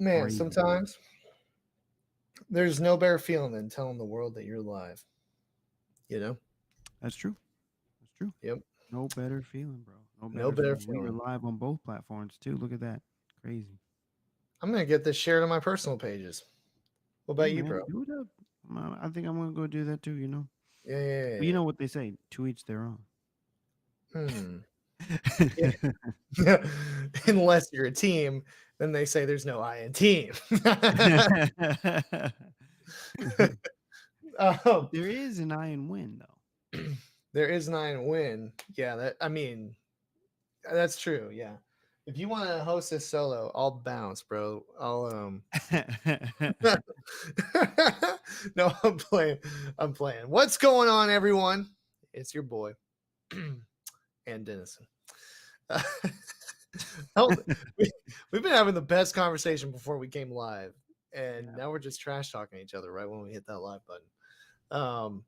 Man, Crazy. sometimes there's no better feeling than telling the world that you're alive. You know? That's true. That's true. Yep. No better feeling, bro. No No better better feeling. We are feeling. live on both platforms too. Look at that. Crazy. I'm gonna get this shared on my personal pages. What Yeah, about you, man. bro? Do it up. I think I'm gonna go do that too. Yeah, yeah, yeah, But you yeah. know what they say: to each their own. Hmm. Yeah. Unless you're a team, then they say there's no I in team. um, There is an iron win though. there is an I in win. Yeah, that's true. Yeah. If you want to host this solo, I'll bounce, bro. I'll. No, I'm playing. I'm playing. What's going on, everyone? It's your boy and Dennison. Oh, we, we've been having the best conversation before we came live, and Yeah. now we're just trash talking each other right when we hit that live button. Um,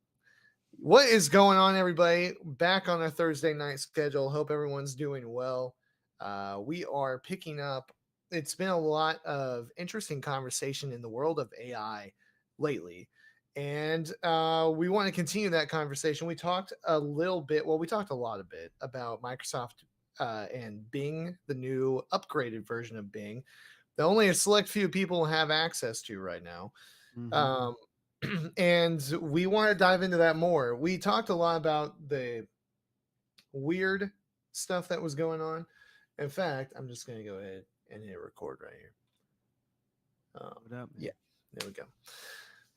what is going on, everybody? Back on our Thursday night schedule. Hope everyone's doing well. We are picking up. It's been a lot of interesting conversation in the world of AI lately. And we want to continue that conversation. We talked a little bit, well, we talked a lot a bit about Microsoft and Bing, the new upgraded version of Bing that only a select few people have access to right now. Hmm. Um, and we want to dive into that more. We talked a lot about the weird stuff that was going on. In fact, I'm just going to go ahead and hit record right here. What up, Yeah, man? there we go.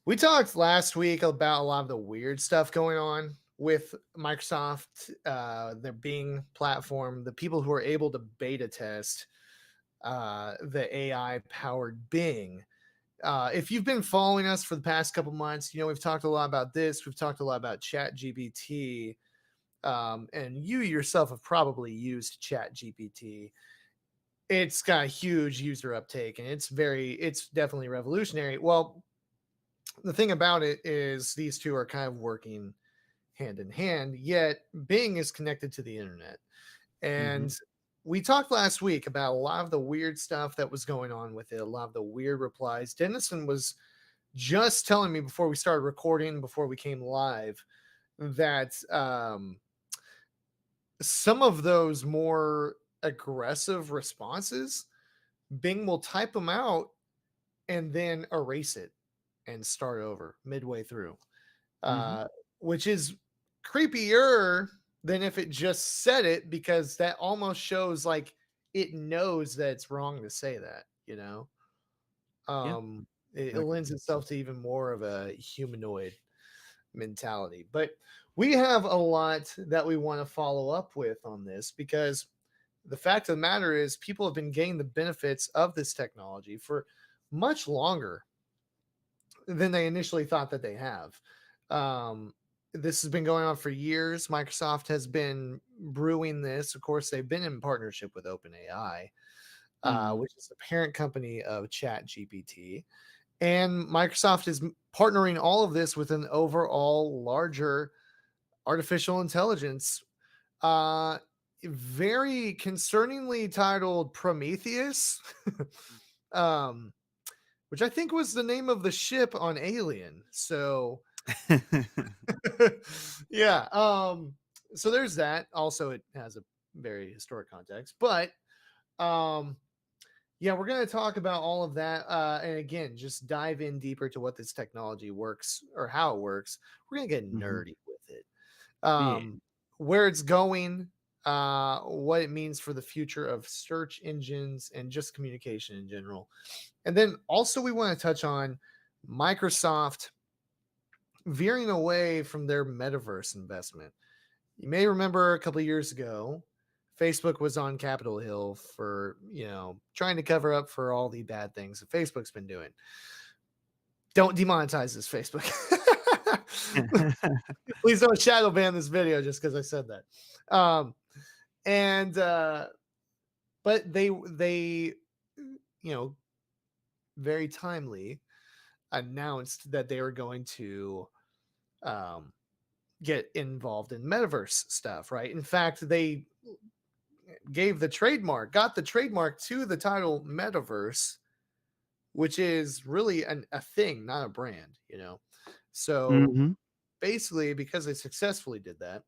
We talked last week about a lot of the weird stuff going on with Microsoft, their Bing platform, the people who are able to beta test the AI powered Bing. If you've been following us for the past couple months, we've talked a lot about this. We've talked a lot about ChatGPT, and you yourself have probably used ChatGPT. It's got a huge user uptake, and it's definitely revolutionary. Well, the thing about it is these two are kind of working hand in hand, yet Bing is connected to the internet. Hmm. And we talked last week about a lot of the weird stuff that was going on with it, a lot of the weird replies. Dennison was just telling me before we started recording, before we came live, that some of those more aggressive responses, Bing will type them out and then erase it and start over midway through, Hmm. uh, which is creepier than if it just said it, because that almost shows like it knows that it's wrong to say that. Yeah. It Exactly. lends itself to even more of a humanoid mentality. But we have a lot that we want to follow up with on this, because the fact of the matter is people have been getting the benefits of this technology for much longer than they initially thought that they have. Um, this has been going on for years. Microsoft has been brewing this. Of course, they've been in partnership with OpenAI, Hmm. which is the parent company of ChatGPT. And Microsoft is partnering all of this with an overall larger artificial intelligence, uh, very concerningly titled Prometheus, um, which I think was the name of the ship on Alien. So, yeah. So there's that. Also, it has a very historic context, but um, yeah, we're going to talk about all of that. And again, just dive in deeper to what this technology works or how it works. We're going to get Hmm. nerdy with it. Yeah. um, where it's going, what it means for the future of search engines and just communication in general. And then also, we want to touch on Microsoft veering away from their metaverse investment. You may remember a couple of years ago, Facebook was on Capitol Hill for, trying to cover up for all the bad things that Facebook's been doing. Don't demonetize this, Facebook. Please don't shadow ban this video just because I said that. And but they very timely announced that they were going to um get involved in metaverse stuff, right? In fact, they got the trademark to the title metaverse which is really a thing, not a brand, you know. So Mhm. basically, because they successfully did that,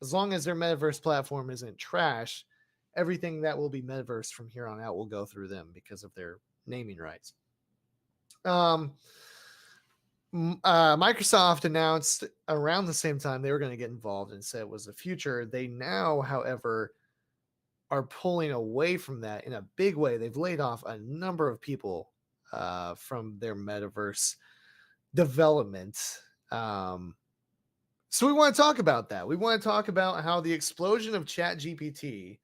as long as their metaverse platform isn't trash, everything that will be metaverse from here on out will go through them because of their naming rights. Um, Microsoft announced around the same time they were going to get involved and said it was the future. They now, however, are pulling away from that in a big way. They've laid off a number of people from their metaverse development. Um, so we want to talk about that. We want to talk about how the explosion of ChatGPT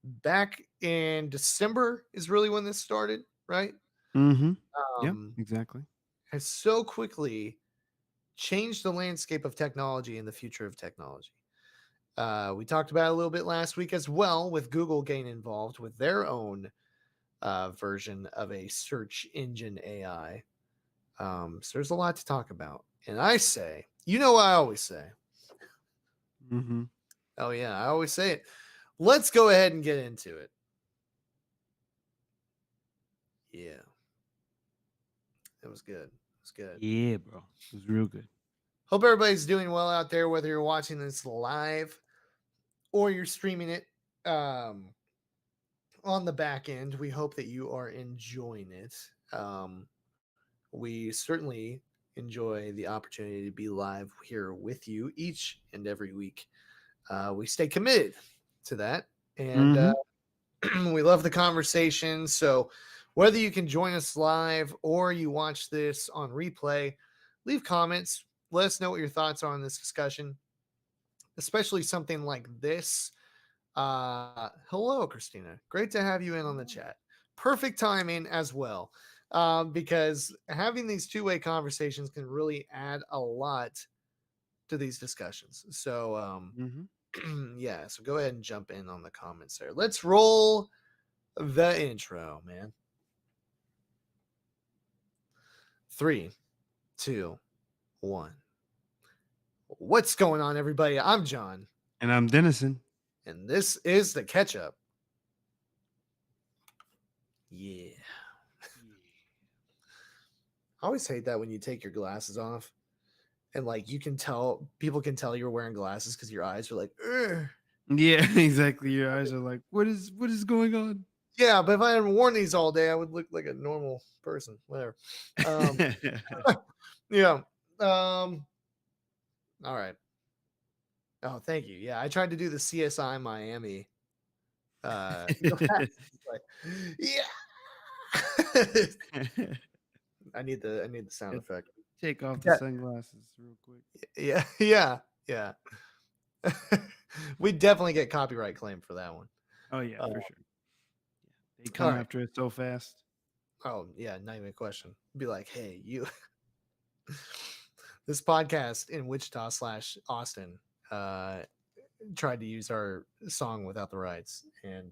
back in December is really when this started, right? Mhm. Yep, Um, exactly. has so quickly changed the landscape of technology and the future of technology. We talked about it a little bit last week as well, with Google getting involved with their own version of a search engine AI. So there's a lot to talk about. And I say, you know what I always say? Mhm. Oh, yeah, I always say it. Let's go ahead and get into it. Yeah, it was good. It was good. Yeah, bro. It was real good. Hope everybody's doing well out there, whether you're watching this live or you're streaming it um, on the back end. We hope that you are enjoying it. We certainly enjoy the opportunity to be live here with you each and every week. We stay committed to that, and Mhm. we love the conversation. So, whether you can join us live or you watch this on replay, leave comments. Let us know what your thoughts are on this discussion, especially something like this. Hello, Christina. Great to have you in on the chat. Perfect timing as well, because having these two-way conversations can really add a lot to these discussions. So, Mhm. yeah. So go ahead and jump in on the comments there. Let's roll the intro, man. 3, 2, 1. What's going on, everybody? I'm John, And I'm Dennison. and this is the catch up. Yeah. I always hate that when you take your glasses off and like you can tell people can tell you're wearing glasses because your eyes are like, ugh. Yeah, exactly. Your eyes are like, what is going on? Yeah, but if I hadn't worn these all day, I would look like a normal person. Whatever. Um, yeah. All right. Oh, thank you. Yeah, I tried to do the CSI Miami glasses. Like, yeah. I need the sound Yeah, effect. take off the Yeah, sunglasses real quick. yeah, yeah, yeah. We definitely get copyright claim for that one. Oh yeah, Uh, for sure. Yeah. They all come right. after it so fast. Oh yeah, not even a question. Be like, hey, you. This podcast in Wichita slash Austin uh, tried to use our song without the rights, and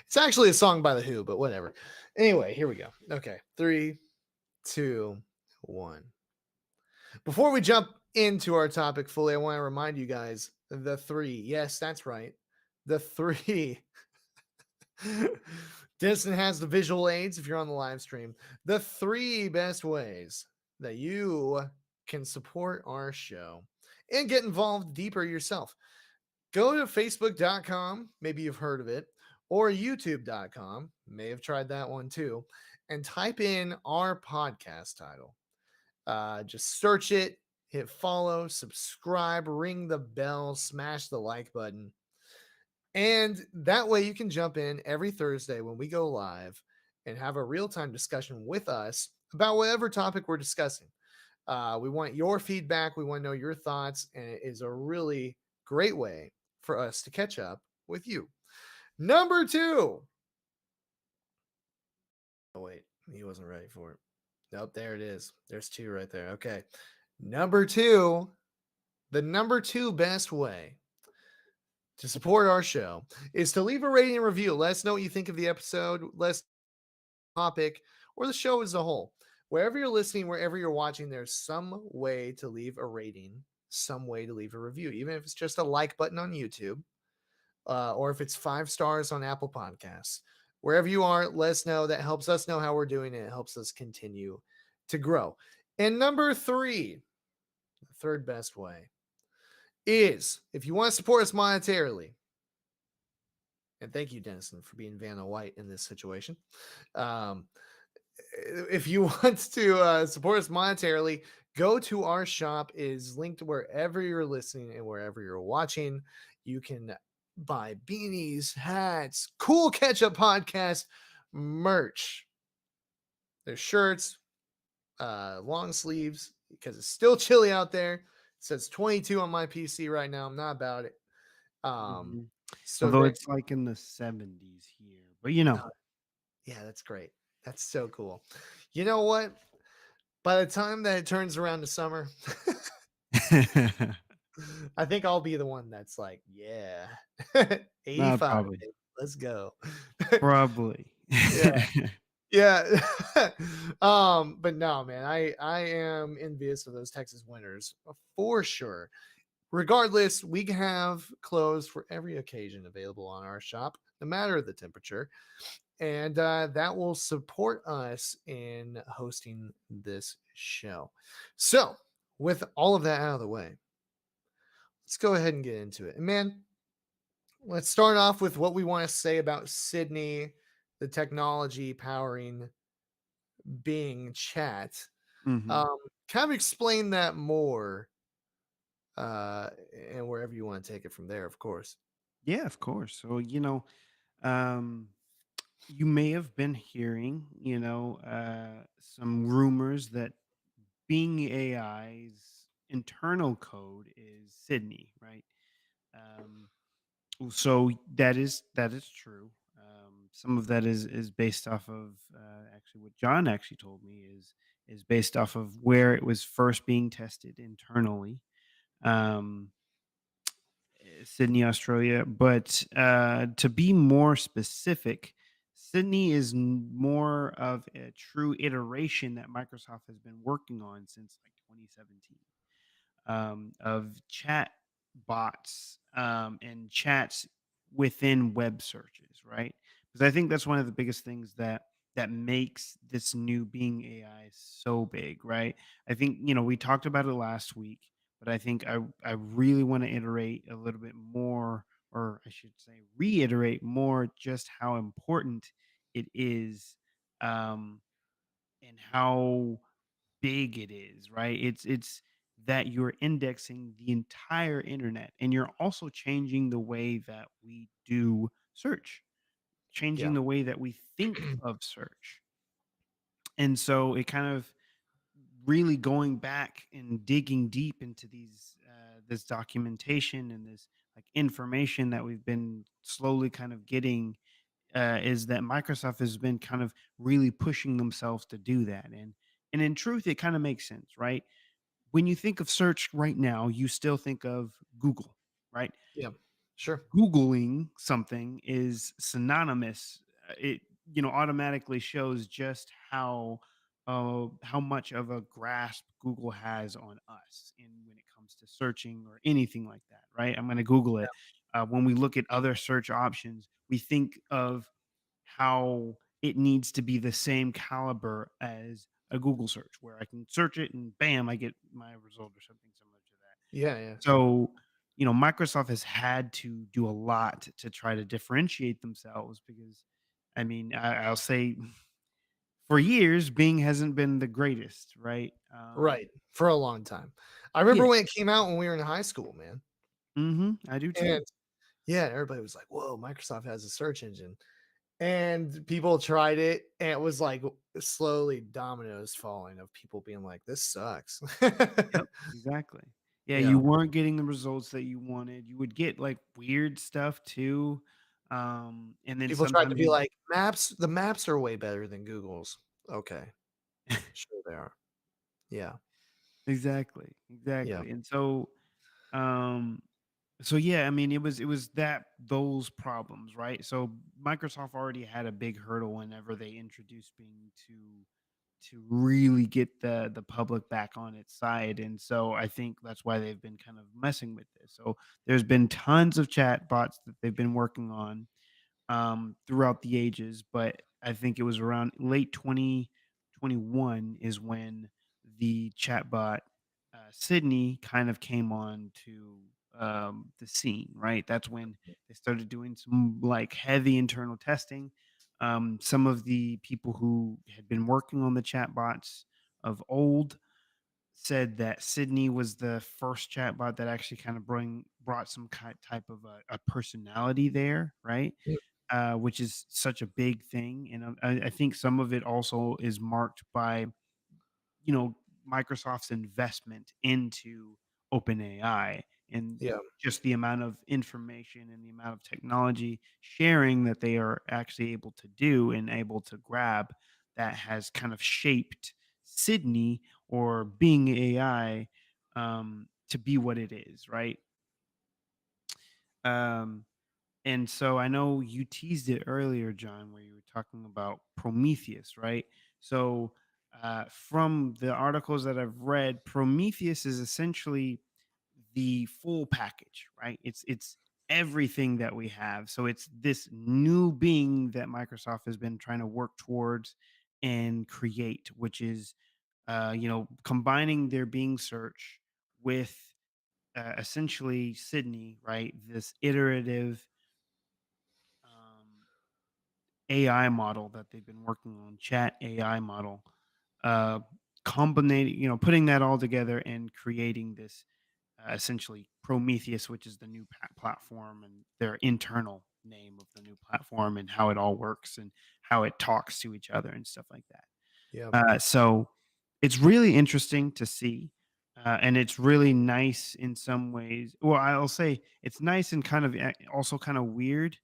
it's actually a song by the Who, but whatever. Anyway, here we go. Okay, 3, 2, 1. Before we jump into our topic fully, I want to remind you guys the three. Yes, that's right. The three. Denison has the visual aids if you're on the live stream. The three best ways that you can support our show and get involved deeper yourself. Go to facebook.com, maybe you've heard of it, or youtube.com, may have tried that one too, and type in our podcast title. Just search it, hit follow, subscribe, ring the bell, smash the like button. And that way you can jump in every Thursday when we go live and have a real time discussion with us about whatever topic we're discussing. We want your feedback. We want to know your thoughts. And it is a really great way for us to catch up with you. Number two. Oh, wait. He wasn't ready for it. Nope. There it is. There's two right there. Okay. Number two. The number two best way to support our show is to leave a rating and review. Let us know what you think of the episode. Let us topic or the show as a whole. Wherever you're listening, wherever you're watching, there's some way to leave a rating, some way to leave a review, even if it's just a like button on YouTube, or if it's 5 stars on Apple Podcasts. Wherever you are, let us know. That helps us know how we're doing. It helps us continue to grow. And number three, the third best way is if you want to support us monetarily, and thank you, Dennison, for being Vanna White in this situation. Um, if you want to support us monetarily, go to our shop. It is linked wherever you're listening and wherever you're watching. You can buy beanies, hats, cool ketchup podcast merch. There's shirts, long sleeves because it's still chilly out there. It says 22 on my PC right now. I'm not about it. Um, Mhm. so Although there, it's like in the 70s here, but you know. uh, yeah, that's great. That's so cool. You know what? By the time that it turns around to summer, I think I'll be the one that's like, yeah, Nah, 85, probably. baby, let's go. Probably. Yeah, yeah. But no, man, I am envious of those Texas winters for sure. Regardless, we have clothes for every occasion available on our shop, no matter the temperature. And that will support us in hosting this show. So, with all of that out of the way, let's go ahead and get into it. And man, let's start off with what we want to say about Sydney, the technology powering Bing chat. Mhm. Um, kind of explain that more, and wherever you want to take it from there, of course. Yeah, of course. So, um, you may have been hearing, some rumors that Bing AI's internal code is Sydney, right? Um, so that is true. Some of that is based off of actually what John actually told me is based off of where it was first being tested internally. Um, Sydney, Australia. But to be more specific, Sydney is more of a true iteration that Microsoft has been working on since like 2017 of chat bots and chats within web searches, right? Because I think that's one of the biggest things that makes this new Being AI so big, right? I think we talked about it last week, but I think I really want to iterate a little bit more, or I should say, reiterate more, just how important it is, um, and how big it is, right? It's that you're indexing the entire internet and you're also changing the way that we do search, changing Yeah. the way that we think of search. And so it kind of really going back and digging deep into these this documentation and this like information that we've been slowly kind of getting is that Microsoft has been kind of really pushing themselves to do that. And in truth, it kind of makes sense, right? When you think of search right now, you still think of Google, right? Yeah. Sure. Googling something is synonymous. It automatically shows just how much of a grasp Google has on us in when it comes to searching or anything like that, right? I'm going to Google it. When we look at other search options, we think of how it needs to be the same caliber as a Google search, where I can search it and bam, I get my result or something similar to that. Yeah. Yeah. So, Microsoft has had to do a lot to try to differentiate themselves because, I mean, I'll say for years, Bing hasn't been the greatest, right? Right. For a long time. I remember Yeah, when it came out when we were in high school, man. I do too. And yeah, everybody was like, "Whoa, Microsoft has a search engine." And people tried it, and it was like slowly dominoes falling of people being like, "This sucks." Yep, exactly. Yeah, you Yeah. weren't getting the results that you wanted. You would get like weird stuff too. And then People tried to sometimes be you like, the maps are way better than Google's." Okay. Sure they are. Yeah. exactly, Yeah. exactly. And um so yeah, I mean it was that those problems, right? So Microsoft already had a big hurdle whenever they introduced Bing to really get the public back on its side. And so I think that's why they've been kind of messing with this. So there's been tons of chat bots that they've been working on. throughout the ages, but I think it was around late 2021 is when the chatbot Sydney kind of came on to the scene, right? That's when they started doing some like heavy internal testing. Some of the people who had been working on the chatbots of old said that Sydney was the first chatbot that actually kind of brought some type of a personality there, right? Mm, Which is such a big thing, and I think some of it also is marked by, you know, Microsoft's investment into OpenAI and yeah, just the amount of information and the amount of technology sharing that they are actually able to do and able to grab that has kind of shaped Sydney or Bing AI to be what it is, right? Um, and so I know you teased it earlier, John, where you were talking about Prometheus, right? So, from the articles that I've read, Prometheus is essentially the full package, right? It's everything that we have. So it's this new being that Microsoft has been trying to work towards and create, which is, combining their Bing search with essentially Sydney, right? This iterative um, AI model that they've been working on, chat AI model, uh, combining, putting that all together and creating this essentially Prometheus, which is the new platform and their internal name of the new platform and how it all works and how it talks to each other and stuff like that. yeah. So it's really interesting to see. And it's really nice in some ways. Well, I'll say it's nice and kind of also kind of weird,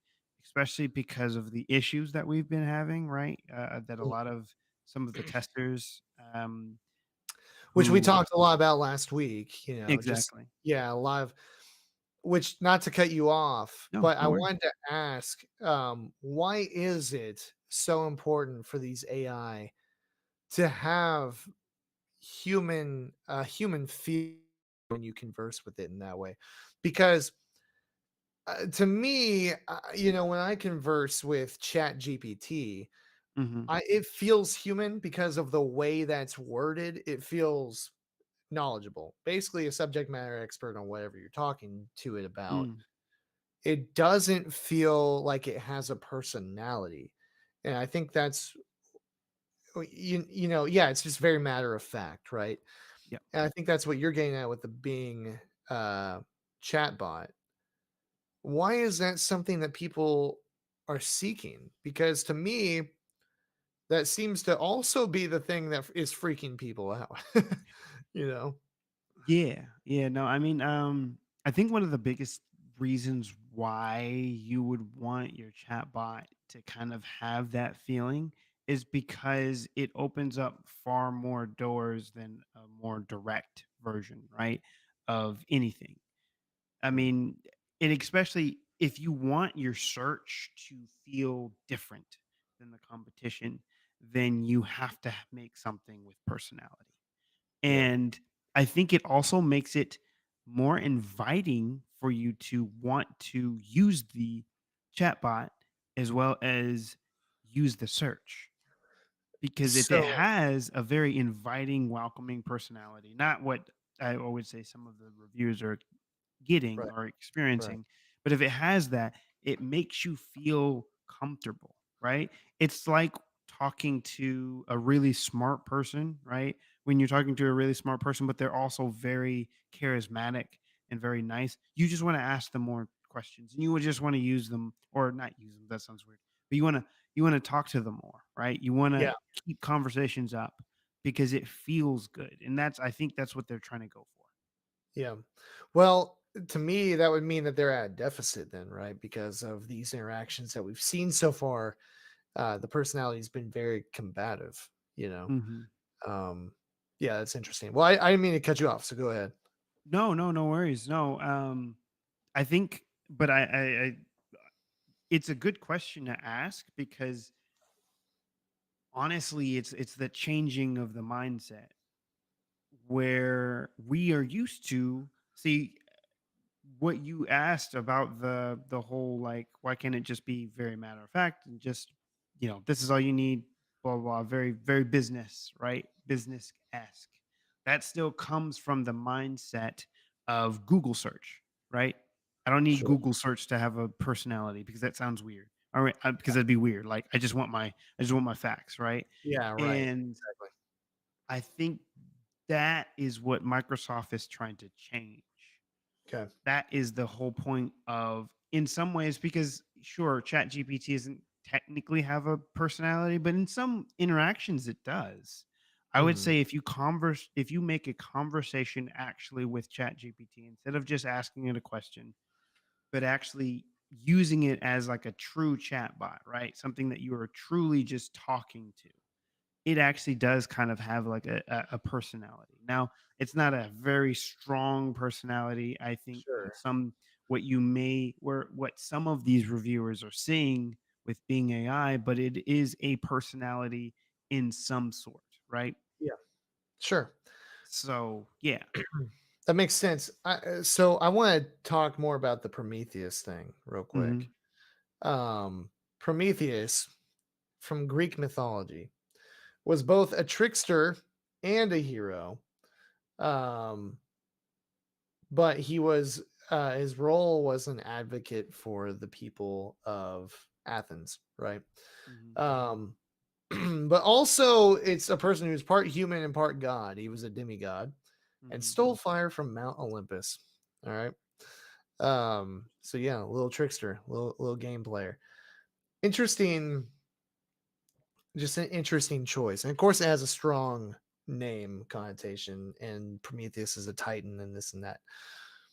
especially because of the issues that we've been having, right? That a Mm. lot of some of the testers Which we who talked a lot about last week, just exactly. yeah, a lot of which not to cut you off, No, but I no worries. wanted to ask, why is it so important for these AI to have human feel when you converse with it in that way? Because, to me, when I converse with ChatGPT, Hmm. it feels human because of the way that's worded. It feels knowledgeable, basically a subject matter expert on whatever you're talking to it about. Mm, It doesn't feel like it has a personality, and I think that's yeah, it's just very matter of fact, right? yeah. And I think that's what you're getting at with the Bing uh, chatbot. Why is that something that people are seeking? Because to me, that seems to also be the thing that is freaking people out. you know? Yeah, yeah, no, I mean, I think one of the biggest reasons why you would want your chatbot to kind of have that feeling is because it opens up far more doors than a more direct version, right, of anything. I Mm, mean, and especially if you want your search to feel different than the competition, then you have to make something with personality. yeah. And I think it also makes it more inviting for you to want to use the chatbot as well as use the search. Because if it So has a very inviting, welcoming personality, not what I always say some of the reviews are getting right, or right. experiencing. But if it has that, it makes you feel comfortable, right? It's like talking to a really smart person, right? When you're talking to a really smart person, but they're also very charismatic and very nice. You just want to ask them more questions and you would just want to use them or not use them. That sounds weird. But you want to talk to them more, right? You want to Yeah, keep conversations up because it feels good. And I think that's what they're trying to go for. yeah. Well, to me, that would mean that they're at a deficit then, right? Because of these interactions that we've seen so far, the personality's been very combative, you know? Mhm. Um, yeah, that's interesting. Well, I didn't mean to cut you off, so go ahead. No, no, no worries. No, I think, but it's a good question to ask because honestly, it's the changing of the mindset where we are used to see. what you asked about the whole, like, why can't it just be very matter of fact and just, this is all you need, blah blah, blah, very very business, right? Business esque. That still comes from the mindset of Google search, right? I don't need Sure. Google search to have a personality because that sounds weird. All right, because that'd be weird. Like, I just want my facts, right? Yeah, right. And Exactly. I think that is what Microsoft is trying to change. Okay. That is the whole point of, in some ways, because sure, ChatGPT isn't technically have a personality, but in some interactions it does. I would Mhm. say if you make a conversation actually with ChatGPT, instead of just asking it a question, but actually using it as like a true chatbot, right? Something that you are truly just talking to, it actually does kind of have like a personality. Now, it's not a very strong personality. I think Sure. what some of these reviewers are seeing with being AI, but it is a personality in some sort, right? Yeah. Sure. So, yeah. That makes sense. So I want to talk more about the Prometheus thing real quick. Mhm. Um, Prometheus from Greek mythology was both a trickster and a hero. Um, but his role was an advocate for the people of Athens, right? Mhm. Um, but also it's a person who's part human and part god. He was a demigod and Mhm. stole fire from Mount Olympus. All right. So yeah, a little trickster, little game player. Interesting, just an interesting choice. And of course it has a strong name connotation, and Prometheus is a titan and this and that.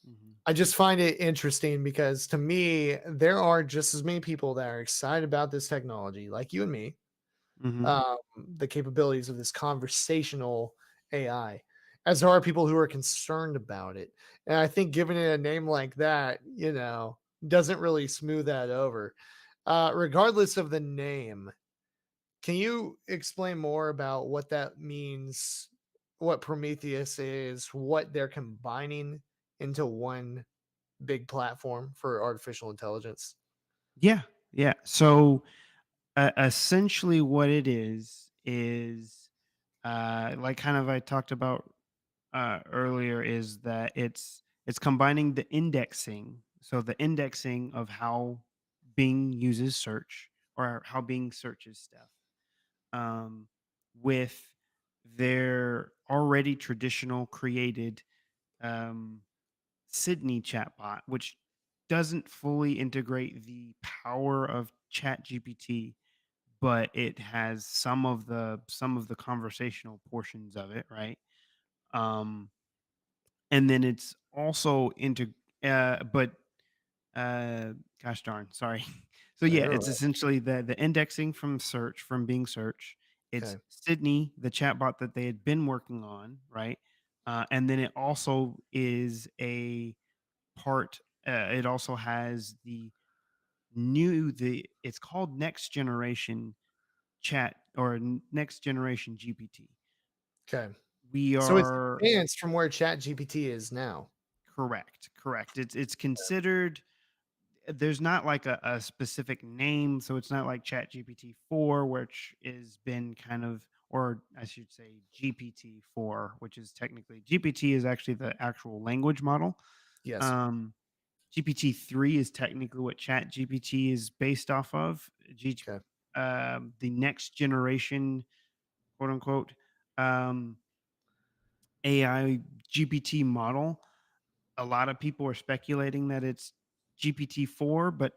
Mhm. I just find it interesting because to me, there are just as many people that are excited about this technology, like you and me, Mhm. um, the capabilities of this conversational AI, as there are people who are concerned about it. And I think giving it a name like that, doesn't really smooth that over. Regardless of the name, can you explain more about what that means, what Prometheus is, what they're combining into one big platform for artificial intelligence? Yeah. Yeah. So, essentially what it is like kind of I talked about earlier, is that it's combining the indexing, so the indexing of how Bing uses search, or how Bing searches stuff, um, with their already traditional created um, Sydney chatbot, which doesn't fully integrate the power of ChatGPT, but it has some of the conversational portions of it, right? Um, and then it's also into but gosh darn, sorry. So No, yeah, you're it's right. essentially the indexing from Bing search. It's Okay. Sydney, the chatbot that they had been working on, right? And then it also is a part. It also has the it's called next generation chat, or next generation GPT. Okay. We So it's are advanced from where Chat GPT is now. correct. It's considered. There's not like a specific name, so it's not like Chat GPT 4, which is been kind of, or I should say GPT 4, which is technically GPT is actually the actual language model. Yes. Um, GPT 3 is technically what Chat GPT is based off of. Okay. The next generation, quote unquote, um, AI GPT model. A lot of people are speculating that it's GPT-4, but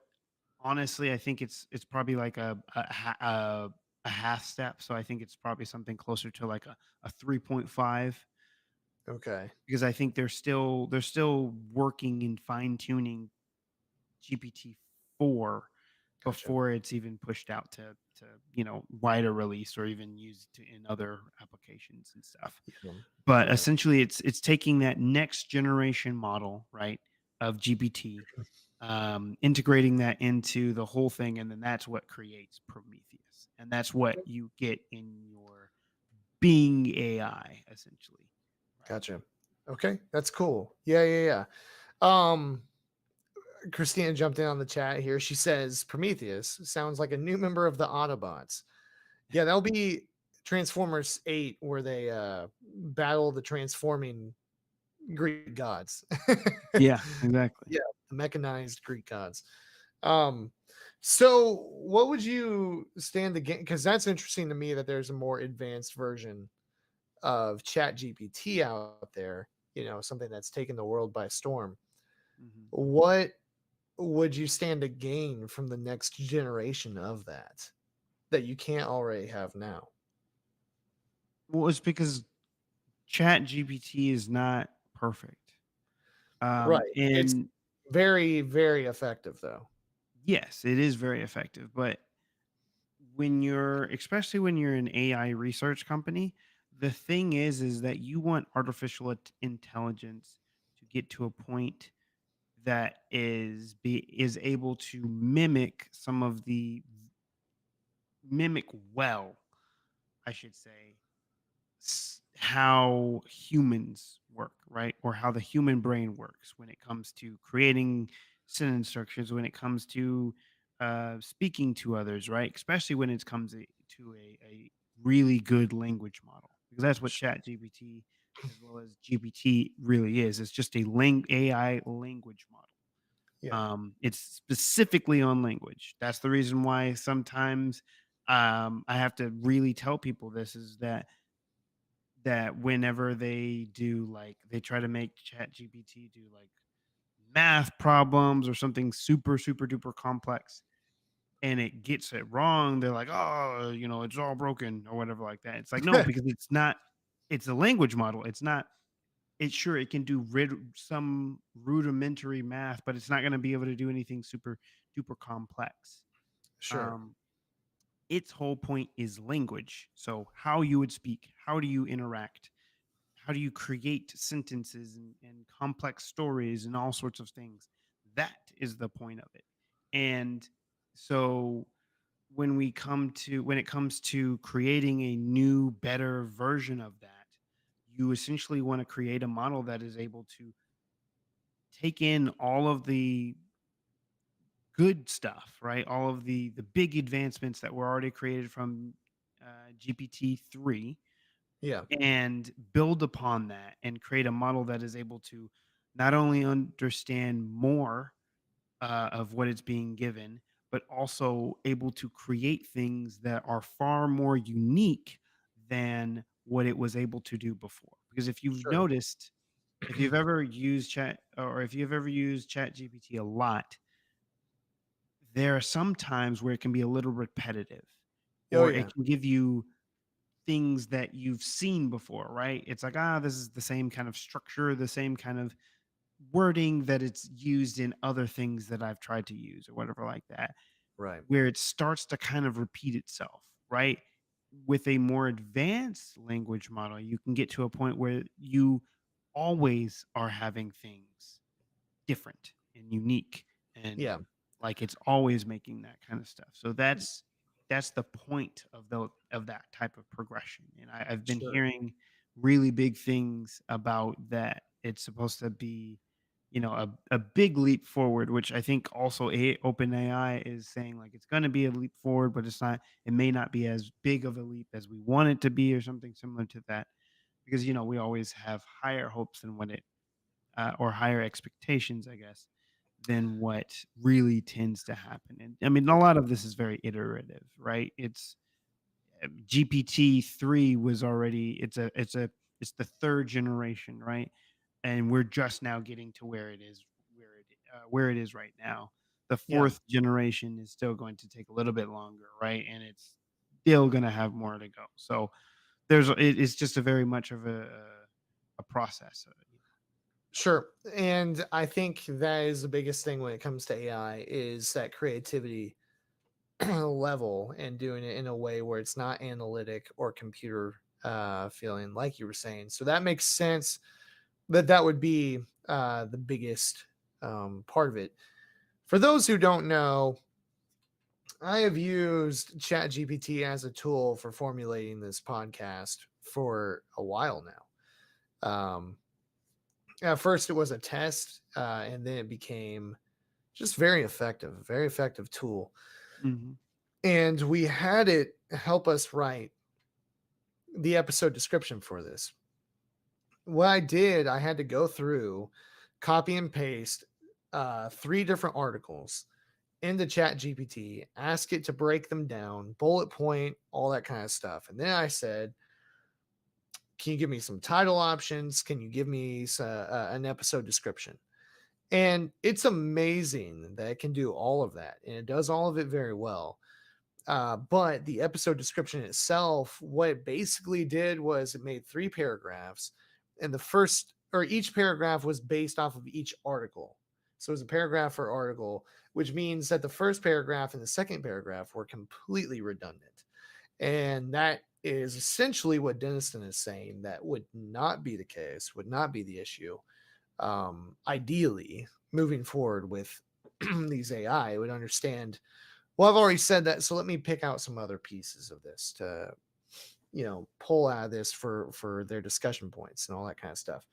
honestly, I think it's probably like a half step. So I think it's probably something closer to like a 3.5, Okay. because I think they're still working and fine tuning GPT-4 Gotcha. before it's even pushed out to wider release, or even used in other applications and stuff. Yeah. But Yeah. essentially, it's taking that next generation model, right, of GPT, integrating that into the whole thing, and then that's what creates Prometheus, and that's what you get in your Bing AI, essentially, right? Gotcha. Okay. That's cool. Yeah. Yeah. Yeah. Christina jumped in on the chat here. She says Prometheus sounds like a new member of the Autobots. Yeah, that'll be Transformers 8 where they battle the transforming Greek gods. Yeah, exactly. Yeah, the mechanized Greek gods. Um, so what would you stand against? Because that's interesting to me that there's a more advanced version of Chat GPT out there, something that's taken the world by storm. Mhm. What would you stand to gain from the next generation of that you can't already have now? Well, it's because Chat GPT is not perfect. Right. It's And very, very effective though. yes, it is very effective, but when you're especially when you're an AI research company, the thing is that you want artificial intelligence to get to a point that is able to mimic well, I should say, how humans work, right? Or how the human brain works when it comes to creating sentence structures, when it comes to speaking to others, right? Especially when it comes to a really good language model, because that's what Sure. Chat GPT as well as GPT really is. It's just a AI language model. Yeah. It's specifically on language. That's the reason why sometimes I have to really tell people this is that whenever they try to make Chat GPT do like math problems or something super super duper complex and it gets it wrong, they're like, oh, it's all broken or whatever like that. It's like, no, because it's not. It's a language model. It's not. It's sure it can do some rudimentary math, but it's not going to be able to do anything super duper complex. Sure. Um, its whole point is language. So how you would speak, how do you interact, how do you create sentences and complex stories and all sorts of things. That is the point of it. And so when it comes to creating a new better version of that, you essentially want to create a model that is able to take in all of the good stuff, right? All of the big advancements that were already created from GPT-3 Yeah. and build upon that and create a model that is able to not only understand more of what it's being given, but also able to create things that are far more unique than what it was able to do before. Because if you've Sure. noticed, if you've ever used Chat GPT a lot, there are some times where it can be a little repetitive Oh or yeah. it can give you things that you've seen before, right? It's like, this is the same kind of structure, the same kind of wording that it's used in other things that I've tried to use or whatever like that, Right. where it starts to kind of repeat itself, right? With a more advanced language model, you can get to a point where you always are having things different and unique and Yeah. like it's always making that kind of stuff. So that's the point of that type of progression. And I've been Sure. hearing really big things about that. It's supposed to be, a big leap forward, which I think also OpenAI is saying like it's going to be a leap forward, but it's not. It may not be as big of a leap as we want it to be, or something similar to that, because we always have higher hopes than what it or higher expectations, I guess, than what really tends to happen. And I mean, a lot of this is very iterative, right? It's GPT-3 was already it's the third generation, right? And we're just now getting to where it is right now. The Yeah. fourth generation is still going to take a little bit longer, right? And it's still going to have more to go. So it's just a very much of a process. Sure. And I think that is the biggest thing when it comes to AI is that creativity level and doing it in a way where it's not analytic or computer feeling like you were saying. So that makes sense that would be the biggest part of it. For those who don't know, I have used ChatGPT as a tool for formulating this podcast for a while now. At first, it was a test, and then it became just very effective tool. Mhm. And we had it help us write the episode description for this. What I did, I had to go through, copy and paste three different articles into Chat GPT, ask it to break them down, bullet point, all that kind of stuff. And then I said, can you give me some title options? Can you give me an episode description? And it's amazing that it can do all of that. And it does all of it very well. But the episode description itself, what it basically did was it made three paragraphs, and the first or each paragraph was based off of each article. So it was a paragraph per article, which means that the first paragraph and the second paragraph were completely redundant. And that is essentially what Denniston is saying that would not be the case, would not be the issue. Ideally, moving forward with these AI, would understand. Well, I've already said that, so let me pick out some other pieces of this to, pull out of this for their discussion points and all that kind of stuff.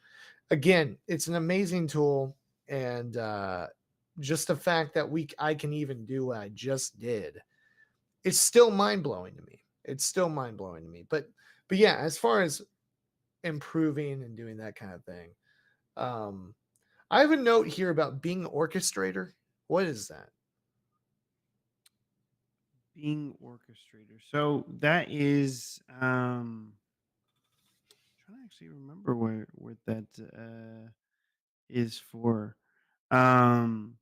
Again, it's an amazing tool, and just the fact that I can even do what I just did, it's still mind blowing to me. It's still mind blowing to me. But yeah, as far as improving and doing that kind of thing, um, I have a note here about being orchestrator. What is that? Being orchestrator. So that is trying to actually remember where that is for. Um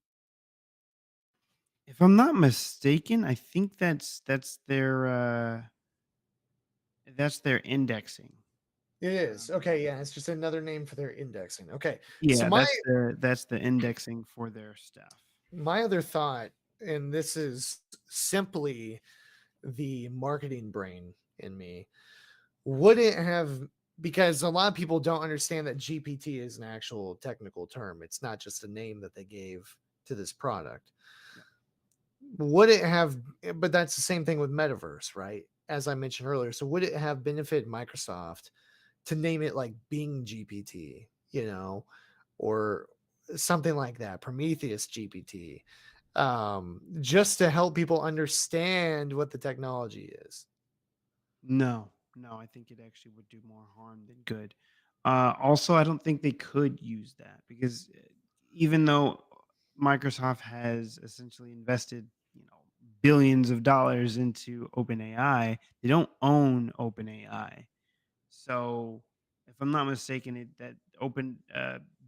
if I'm not mistaken, I think that's their indexing. It is. Um, Okay, yeah, it's just another name for their indexing. Okay. So yeah, that's the indexing for their stuff. my other thought, and this is simply the marketing brain in me, would it have, because a lot of people don't understand that GPT is an actual technical term. It's not just a name that they gave to this product. Yeah. Would it have, but that's the same thing with metaverse, right? As I mentioned earlier. So would it have benefited Microsoft to name it like Bing GPT, or something like that, Prometheus GPT, just to help people understand what the technology is? No, no, I think it actually would do more harm than good. Also, I don't think they could use that because even though Microsoft has essentially invested, billions of dollars into OpenAI, they don't own OpenAI. So, if I'm not mistaken, that Open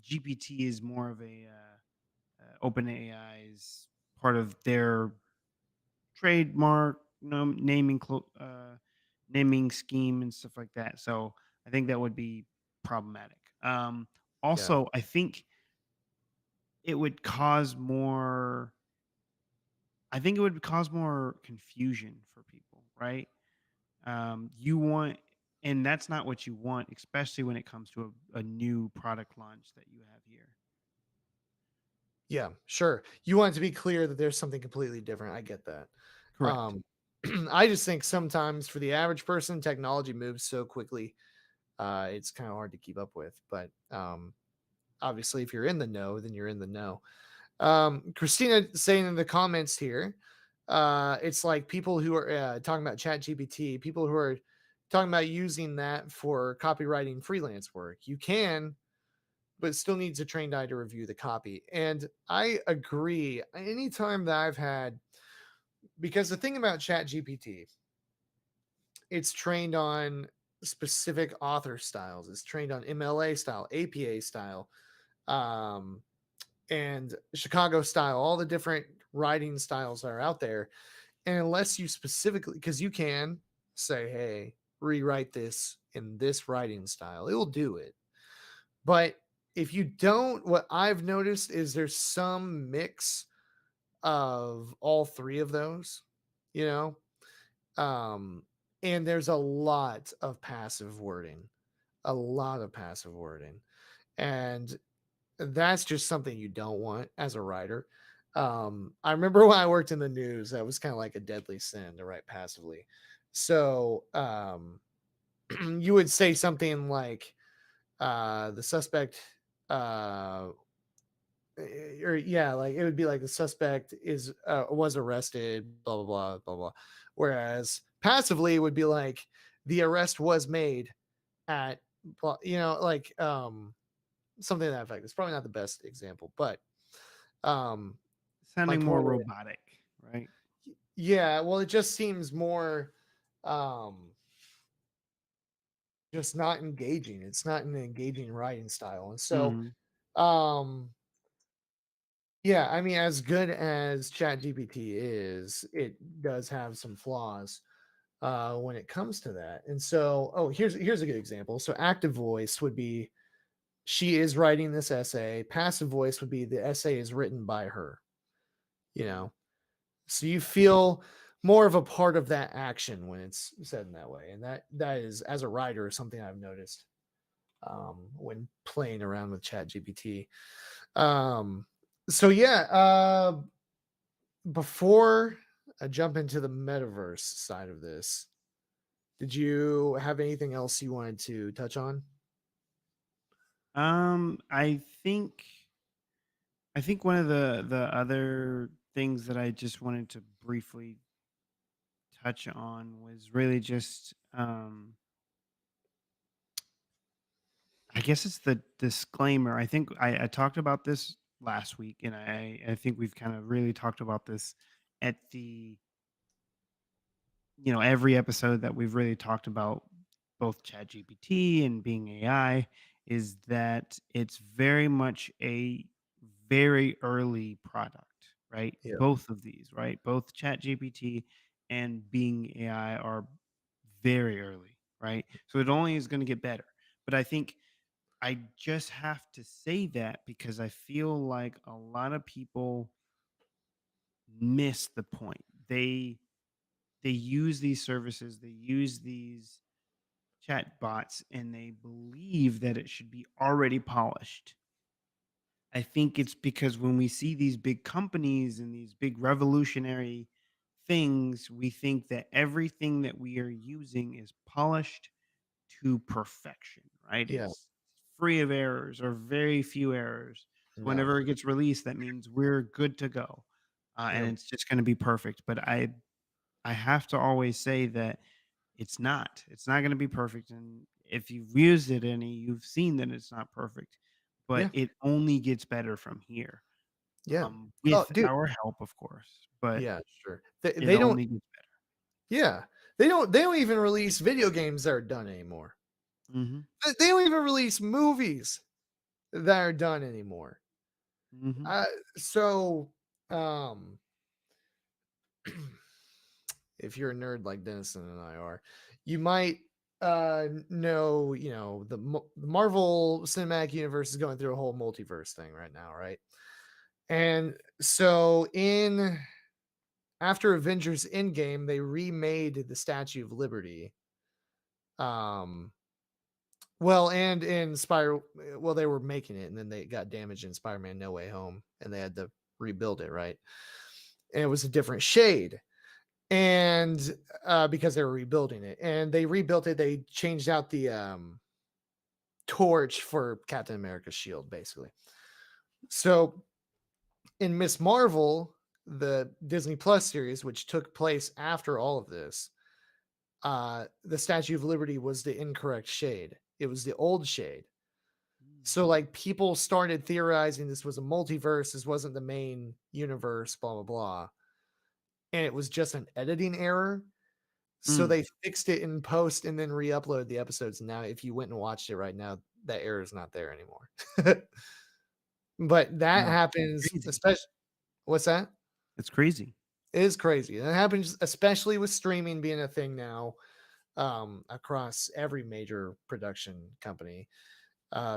GPT is more of a OpenAI's part of their trademark, naming scheme and stuff like that. So I think that would be problematic. Yeah. Also, I think it would cause more. I think it would cause more confusion for people, right? You want, and that's not what you want, especially when it comes to a new product launch that you have here. Yeah, sure. You want it to be clear that there's something completely different. I get that. Correct. Um, I just think sometimes for the average person, technology moves so quickly, it's kind of hard to keep up with. But obviously, if you're in the know, then you're in the know. Christina saying in the comments here, it's like people who are talking about Chat GPT, people who are talking about using that for copywriting freelance work. You can, but it still needs a trained eye to review the copy. And I agree. Anytime that I've had, because the thing about Chat GPT, it's trained on specific author styles. It's trained on MLA style, APA style, um, and Chicago style, all the different writing styles that are out there. And unless you specifically, because you can say, hey, rewrite this in this writing style, it will do it. But if you don't, what I've noticed is there's some mix of all three of those, you know, um, and there's a lot of passive wording, a lot of passive wording. And that's just something you don't want as a writer. I remember when I worked in the news, that was kind of like a deadly sin to write passively. So you would say something like the suspect uh, or yeah, like it would be like the suspect is was arrested, blah blah blah blah blah. Whereas passively would be like the arrest was made at, like something to that effect. It's probably not the best example, but um my Sounding more point. robotic, right? Yeah, well, it just seems more um just not engaging. It's not an engaging writing style. And so Mhm. um yeah, I mean, as good as ChatGPT is, it does have some flaws when it comes to that. And so, oh, here's a good example. So active voice would be she is writing this essay. Passive voice would be the essay is written by her, you Mhm. know. So you feel more of a part of that action when it's said in that way. And that is, as a writer, something I've noticed when playing around with ChatGPT. Um, so yeah, before I jump into the metaverse side of this, did you have anything else you wanted to touch on? I think one of the other things that I just wanted to briefly touch on was really just I guess it's the disclaimer. I think I talked about this last week, and I think we've kind of really talked about this at the every episode that we've really talked about both ChatGPT and being AI is that it's very much a very early product, right? Yeah, Both of these, right? Both ChatGPT and being AI are very early, right? So it only is going to get better. But I think I just have to say that because I feel like a lot of people miss the point. They use these services, they use these chat bots, and they believe that it should be already polished. I think it's because when we see these big companies and these big revolutionary things, we think that everything that we are using is polished to perfection, right? yeah, It's free of errors or very few errors. So no, whenever it gets released, that means we're good to go, and yep, it's just going to be perfect. But I have to always say that it's not. It's not gonna be perfect, and if you've used it any, you've seen that it's not perfect, but yeah, it only gets better from here, yeah. Oh, with dude, our help, of course, but yeah, sure. They it they don't. only gets better. Yeah, they don't even release video games that are done anymore. Mhm, They don't even release movies that are done anymore. mhm, Uh, so, um, if you're a nerd like Dennison and I are, you might know, the Marvel Cinematic Universe is going through a whole multiverse thing right now, right? And so in after Avengers Endgame, they remade the Statue of Liberty. Um well, and in well, they were making it and then they got damaged in Spider-Man No Way Home and they had to rebuild it, right? And it was a different shade. And because they were rebuilding it, and they rebuilt it, they changed out the torch for Captain America's shield, basically. So in Miss Marvel, the Disney Plus series, which took place after all of this, the Statue of Liberty was the incorrect shade. It was the old shade. So mm, like people started theorizing this was a multiverse, this wasn't the main universe, blah blah blah. And it was just an editing error. So mm, they fixed it in post and then re-uploaded the episodes. And now if you went and watched it right now, that error is not there anymore. But that wow, happens crazy. especially. What's that? It's crazy. It is crazy. That happens especially with streaming being a thing now, across every major production company.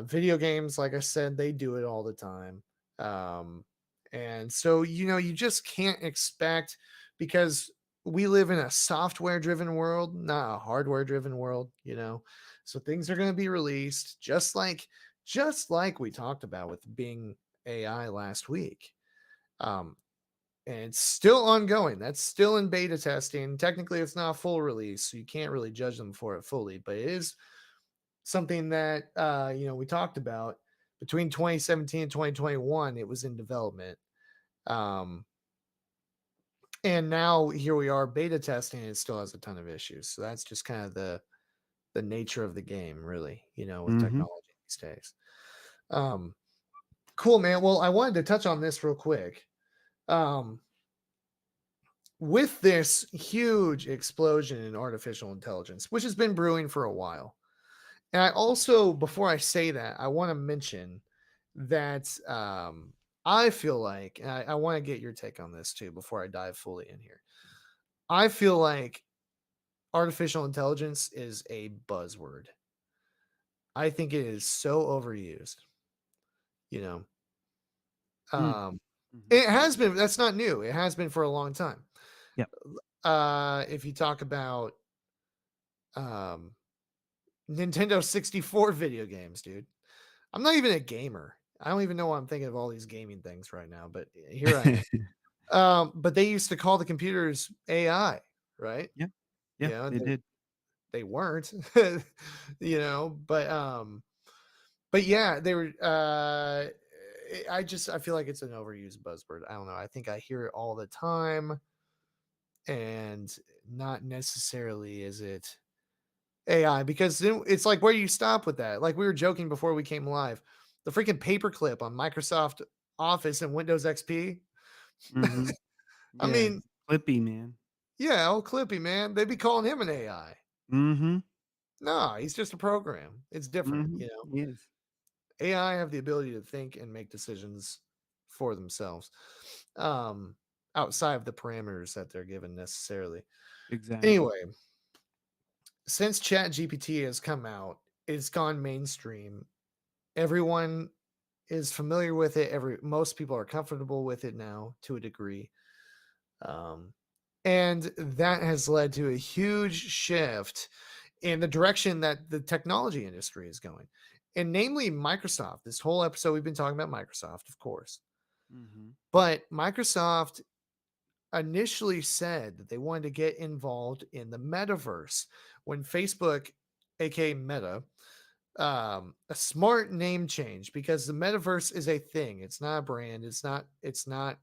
Video games, like I said, they do it all the time. Um, and so, you just can't expect, because we live in a software driven world, not a hardware driven world. So things are going to be released just like we talked about with Bing AI last week. Um, and it's still ongoing. That's still in beta testing. Technically, it's not a full release, so you can't really judge them for it fully, but it is something that we talked about. Between 2017 and 2021, it was in development. Um, and now here we are beta testing, and it still has a ton of issues. So that's just kind of the nature of the game, really, with Mhm. technology these days. Um, cool, man. Well, I wanted to touch on this real quick. Um, with this huge explosion in artificial intelligence, which has been brewing for a while. And I also, before I say that, I want to mention that I feel like, and I want to get your take on this too before I dive fully in here. I feel like artificial intelligence is a buzzword. I think it is so overused, you know. Mm. Um, Mhm. it has been, that's not new. It has been for a long time. Yep. If you talk about um Nintendo 64 video games, dude. I'm not even a gamer. I don't even know why I'm thinking of all these gaming things right now, but here I am. But they used to call the computers AI, right? Yeah. You Yeah, know, they did. they weren't, but yeah, they were I feel like it's an overused buzzword. I don't know. I think I hear it all the time, and not necessarily is it AI, because then it's like, where do you stop with that? Like we were joking before we came live, the freaking paperclip on Microsoft Office and Windows XP. Mhm. I Yeah. mean, Clippy, man. yeah, old Clippy, man. They'd be calling him an AI. Mhm. No, he's just a program. It's different, Mhm. Yes. AI have the ability to think and make decisions for themselves, um, outside of the parameters that they're given necessarily. Exactly. Anyway, since ChatGPT has come out, it's gone mainstream. Everyone is familiar with it. Most people are comfortable with it now to a degree. Um, and that has led to a huge shift in the direction that the technology industry is going. And namely Microsoft. This whole episode we've been talking about Microsoft, of course. Mhm. But Microsoft initially said that they wanted to get involved in the metaverse when Facebook, aka Meta, a smart name change, because the metaverse is a thing. It's not a brand. It's not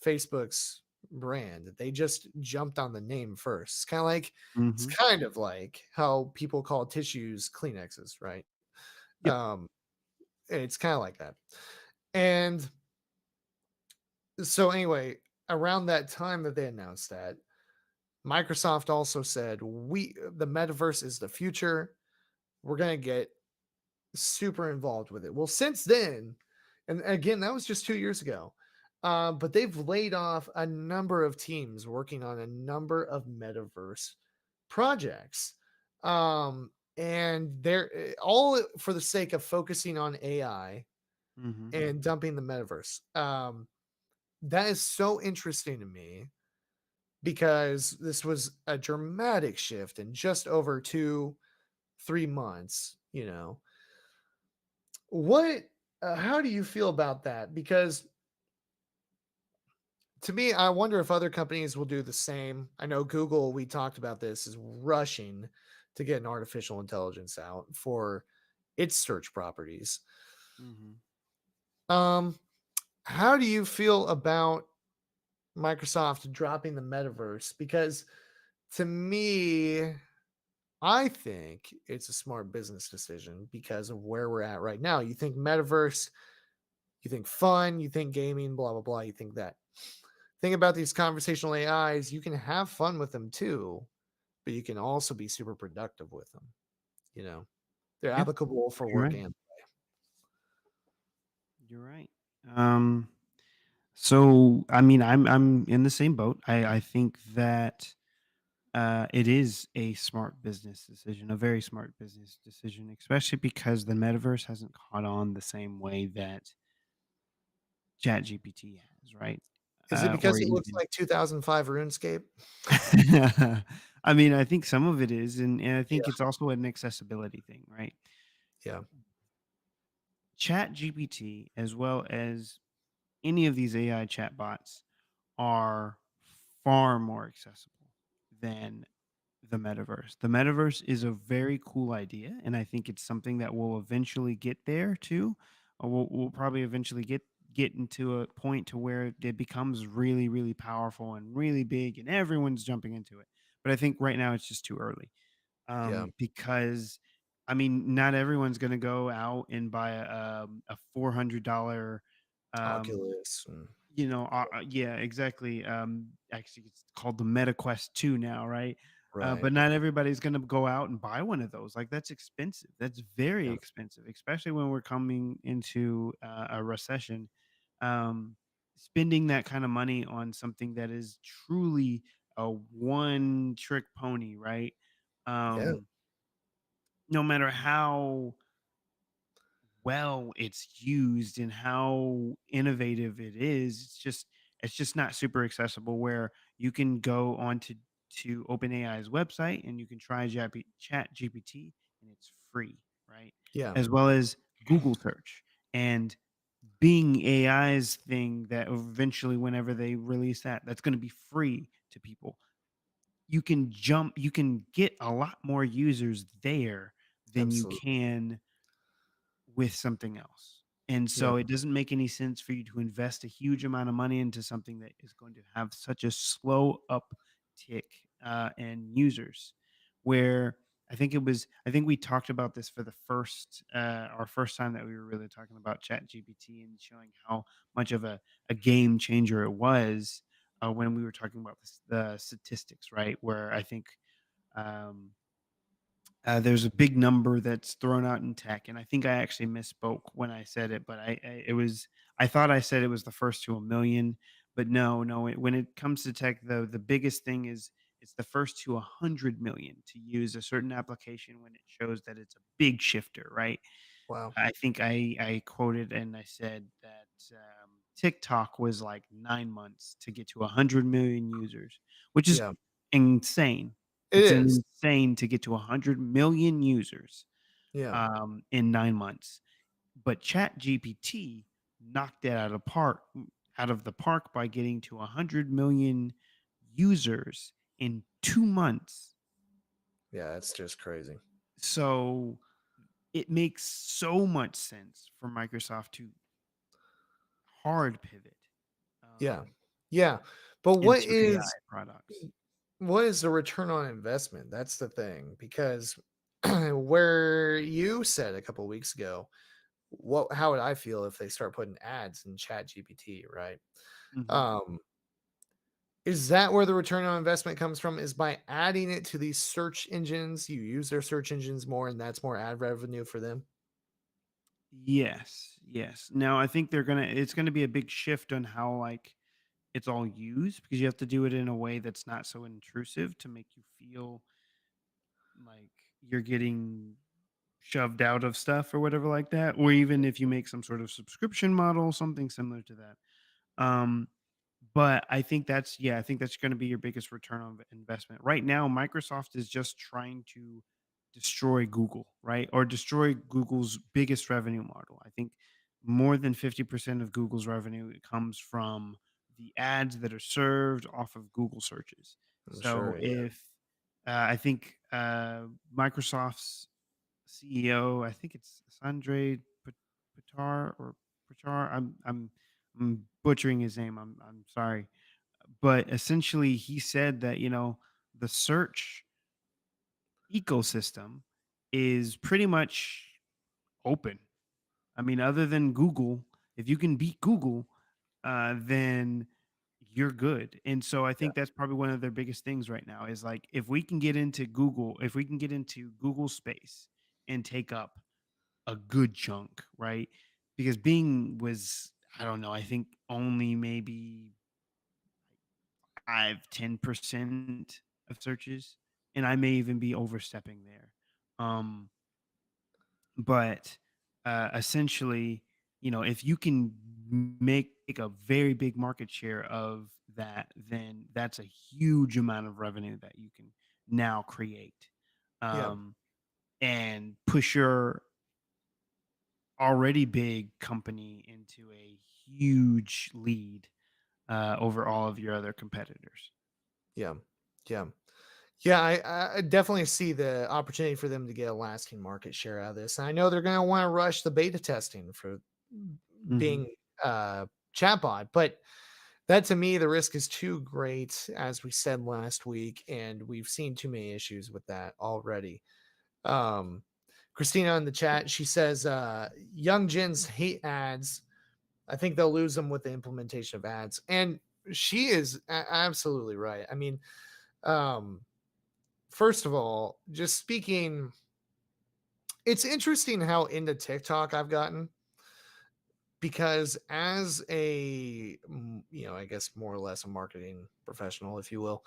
Facebook's brand. They just jumped on the name first. It's Mhm. kind of like how people call tissues Kleenexes, right? Yep. Um, it's kind of like that. And so anyway, around that time that they announced that, Microsoft also said, we the metaverse is the future. We're gonna get super involved with it. Well, since then, and again, that was just 2 years ago. But they've laid off a number of teams working on a number of metaverse projects. And they're all for the sake of focusing on AI Mhm. and dumping the metaverse. That is so interesting to me because this was a dramatic shift in just over 2, 3 months. What how do you feel about that? Because to me, I wonder if other companies will do the same. I know Google, we talked about this, is rushing to get an artificial intelligence out for its search properties. Mhm. Um, how do you feel about Microsoft dropping the metaverse? Because to me, I think it's a smart business decision because of where we're at right now. You think metaverse, you think fun, you think gaming, blah, blah, blah. You think that. Thing about these conversational AIs, you can have fun with them too, but you can also be super productive with them. You know, they're Yeah. applicable for You're work right. and You're right. Um, so I mean, I'm in the same boat. I think that it is a smart business decision, a very smart business decision, especially because the metaverse hasn't caught on the same way that ChatGPT has, right? is it Or because it looks even like 2005 RuneScape? I mean, I think some of it is, and I think Yeah, it's also an accessibility thing, right? yeah. ChatGPT, as well as any of these AI chatbots, are far more accessible than the metaverse. The metaverse is a very cool idea, and I think it's something that will eventually get there too. we'll probably eventually get into a point to where it becomes really, really powerful and really big, and everyone's jumping into it. But I think right now it's just too early, Yeah. because I mean, not everyone's going to go out and buy a $400 um, Oculus. And, yeah, exactly. Actually, it's called the Meta Quest 2 now, right? right. But not everybody's gonna go out and buy one of those. Like, that's expensive. That's very Yeah. expensive, especially when we're coming into a recession. Um, Spending that kind of money on something that is truly a one trick pony, right? Yeah. Um, no matter how well it's used and how innovative it is, it's just not super accessible where you can go on to OpenAI's website and you can try Chat GPT and it's free, right? Yeah. As well as Google search and Bing AI's thing that eventually, whenever they release that, that's going to be free to people. You can get a lot more users there than you Absolutely. can with something else. And Yeah. so it doesn't make any sense for you to invest a huge amount of money into something that is going to have such a slow uptick in users. Where I think we talked about this for the our first time that we were really talking about Chat GPT and showing how much of a game changer it was when we were talking about the statistics, right? Where I think um, there's a big number that's thrown out in tech, and I think I actually misspoke when I said it, but I thought I said it was the first to a million, but no, no. When it comes to tech, though, the biggest thing is it's the first to 100 million to use a certain application when it shows that it's a big shifter, right? Wow. I think I quoted and I said that TikTok was like 9 months to get to 100 million users, which is Yeah. insane. It It's is. insane to get to 100 million users Yeah. in 9 months. But ChatGPT knocked it out of the park by getting to 100 million users in 2 months. Yeah. It's just crazy. So it makes so much sense for Microsoft to hard pivot, Yeah. um, Yeah. But into AI products. what is the return on investment? That's the thing. Because where you said a couple weeks ago, what how would I feel if they start putting ads in Chat GPT, right? Mhm. Um, is that where the return on investment comes from? Is by adding it to these search engines, you use their search engines more, and that's more ad revenue for them? Yes, yes. Now I think it's gonna be a big shift on how, like, it's all used because you have to do it in a way that's not so intrusive to make you feel like you're getting shoved out of stuff or whatever like that, or even if you make some sort of subscription model, something similar to that. Um, but I think that's gonna be your biggest return on investment. Right now, Microsoft is just trying to destroy Google, right? Or destroy Google's biggest revenue model. I think more than 50% of Google's revenue comes from the ads that are served off of Google searches. I'm So sure. Yeah. if I think Microsoft's CEO, I think it's Sanjay Pitar or Pichar. I'm butchering his name. I'm sorry, but essentially he said that the search ecosystem is pretty much open. I mean, other than Google, if you can beat Google, then you're good. And so I Yeah. think that's probably one of their biggest things right now is like if we can get into Google, if we can get into Google space and take up a good chunk, right? Because Bing was, I don't know, I think only maybe 5-10% of searches. And I may even be overstepping there. Um, but essentially, if you can make a very big market share of that, then that's a huge amount of revenue that you can now create, Yeah. um, and push your already big company into a huge lead over all of your other competitors. Yeah. Yeah. Yeah, I definitely see the opportunity for them to get a lasting market share out of this. And I know they're going to want to rush the beta testing for Mhm. Bing chatbot. But that to me, the risk is too great, as we said last week, and we've seen too many issues with that already. Um, Christina in the chat, she says, young gens hate ads. I think they'll lose them with the implementation of ads. And she is absolutely right. I mean, um, first of all, just speaking, it's interesting how into TikTok I've gotten, because as a I guess more or less a marketing professional, if you will,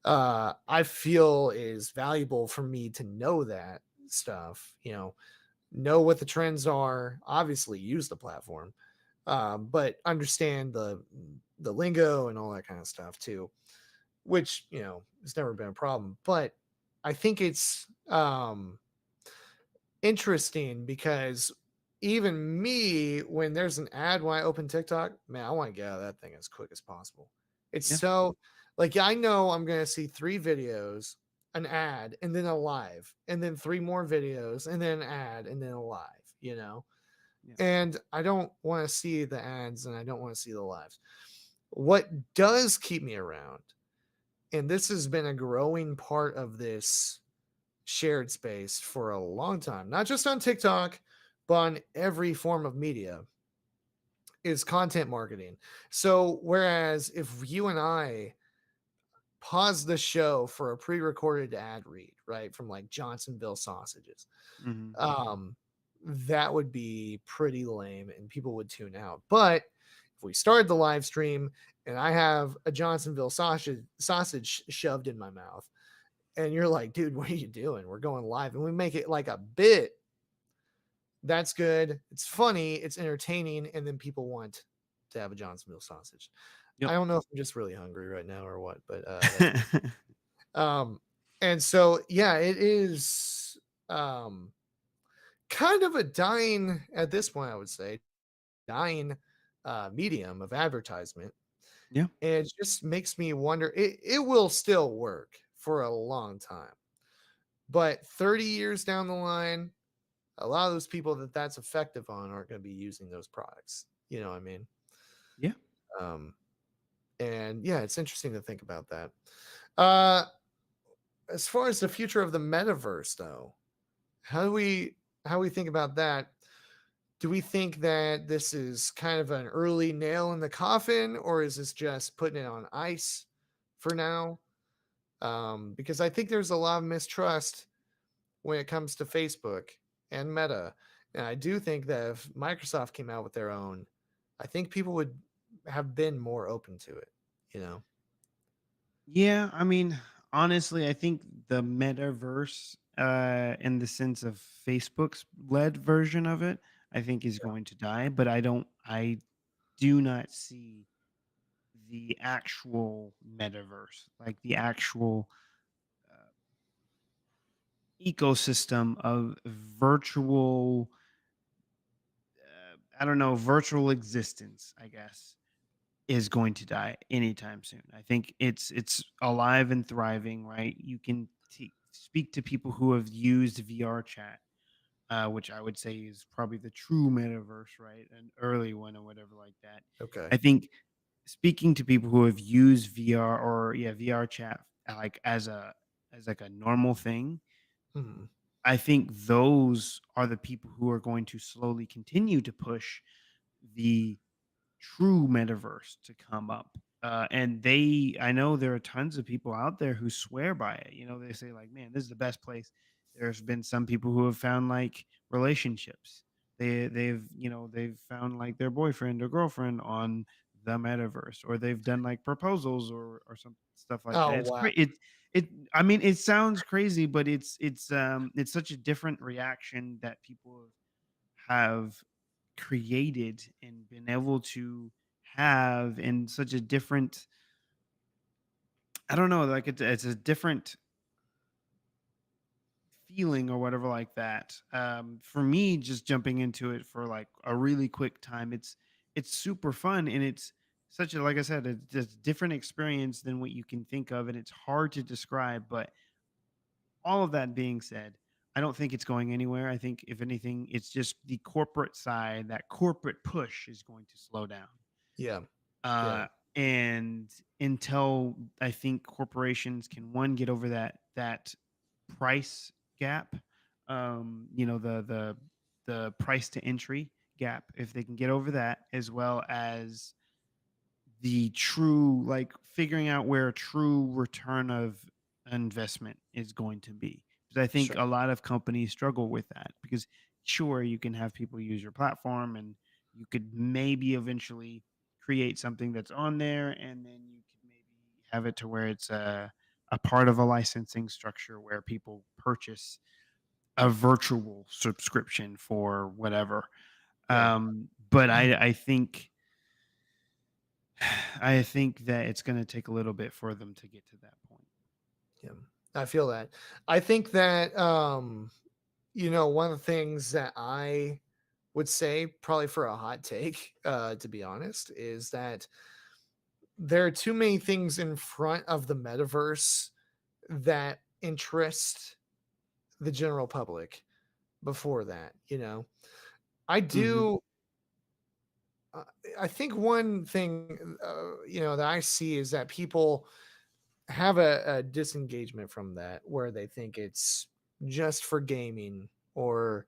I feel is valuable for me to know that stuff, know what the trends are, obviously use the platform, but understand the lingo and all that kind of stuff too, which has never been a problem. But I think it's interesting because even me, when there's an ad when I open TikTok, man, I want to get out of that thing as quick as possible. It's Yeah. so, like, yeah, I know I'm gonna see 3 videos, an ad, and then a live, and then 3 more videos, and then an ad, and then a live. Yeah. And I don't want to see the ads, and I don't want to see the lives. What does keep me around, and this has been a growing part of this shared space for a long time, not just on TikTok, but on every form of media, is content marketing. So, whereas if you and I pause the show for a pre recorded ad read, right, from like Johnsonville sausages, Mhm. um, that would be pretty lame and people would tune out. But if we start the live stream and I have a Johnsonville sausage shoved in my mouth, and you're like, dude, what are you doing? We're going live, and we make it like a bit. That's good. It's funny. It's entertaining, and then people want to have a Johnsonville sausage. I Yep. don't know if I'm just really hungry right now or what, but that's um. And so yeah, it is kind of a dying at this point. I would say dying medium of advertisement, Yeah. and it just makes me wonder. It will still work for a long time, but 30 years down the line, a lot of those people that's effective on aren't going to be using those products. You know what I mean? Yeah. Um, and yeah, it's interesting to think about that. Uh, as far as the future of the metaverse, though, how do we how we think about that? Do we think that this is kind of an early nail in the coffin, or is this just putting it on ice for now? Because I think there's a lot of mistrust when it comes to Facebook and Meta. And I do think that if Microsoft came out with their own, I think people would have been more open to it, you know? Yeah, I mean, honestly, I think the metaverse, in the sense of Facebook's led version of it, I think is going to die. But I do not see the actual metaverse, like the actual uh, ecosystem of virtual, I don't know, virtual existence, I guess, is going to die anytime soon. I think it's alive and thriving, right? You can speak to people who have used VR chat, which I would say is probably the true metaverse, right? An early one or whatever like that. Okay. I think speaking to people who have used VR, or yeah, VR chat, like as like a normal thing, Mhm. I think those are the people who are going to slowly continue to push the true metaverse to come up. And I know there are tons of people out there who swear by it. You know, they say like, "Man, this is the best place." There's been some people who have found like relationships. They've found like their boyfriend or girlfriend on the metaverse, or they've done like proposals or some stuff like that. Oh, It's wow. great. It I mean, it sounds crazy, but it's such a different reaction that people have created and been able to have in such a different, I don't know, like it's a different feeling or whatever like that. For me, just jumping into it for like a really quick time, it's super fun, and it's such a, like I said, it's just different experience than what you can think of, and it's hard to describe. But all of that being said, I don't think it's going anywhere. I think if anything, it's just the corporate side, that corporate push is going to slow down. Yeah. Yeah. Uh, and until I think corporations can one get over that price gap, the price to entry gap, if they can get over that, as well as the true like figuring out where a true return of investment is going to be. Because I think Sure. a lot of companies struggle with that because sure you can have people use your platform and you could maybe eventually create something that's on there and then you could maybe have it to where it's a part of a licensing structure where people purchase a virtual subscription for whatever. Yeah. But I think I think that it's gonna take a little bit for them to get to that point. Yeah. I feel that. I think that one of the things that I would say, probably for a hot take, to be honest, is that there are too many things in front of the metaverse that interest the general public before that. I Mhm, do. uh, I think one thing, that I see is that people have a disengagement from that, where they think it's just for gaming, or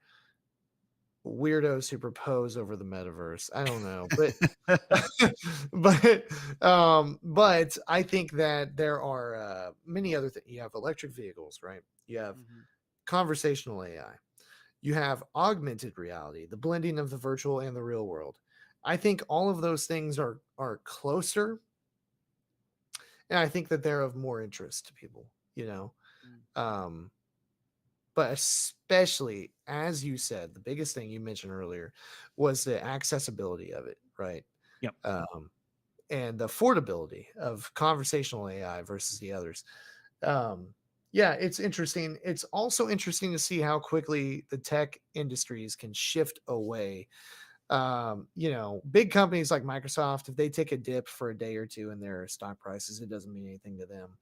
weirdos who propose over the metaverse. I don't know, but but I think that there are many other things. You have electric vehicles, right? You have mhm. conversational AI. You have augmented reality, the blending of the virtual and the real world. I think all of those things are closer, and I think that they're of more interest to people. Mm. Um, but especially, as you said, the biggest thing you mentioned earlier was the accessibility of it, right? Yep. Um, and the affordability of conversational AI versus the others. Um, yeah, it's interesting. It's also interesting to see how quickly the tech industries can shift away. Big companies like Microsoft, if they take a dip for a day or two in their stock prices, it doesn't mean anything to them.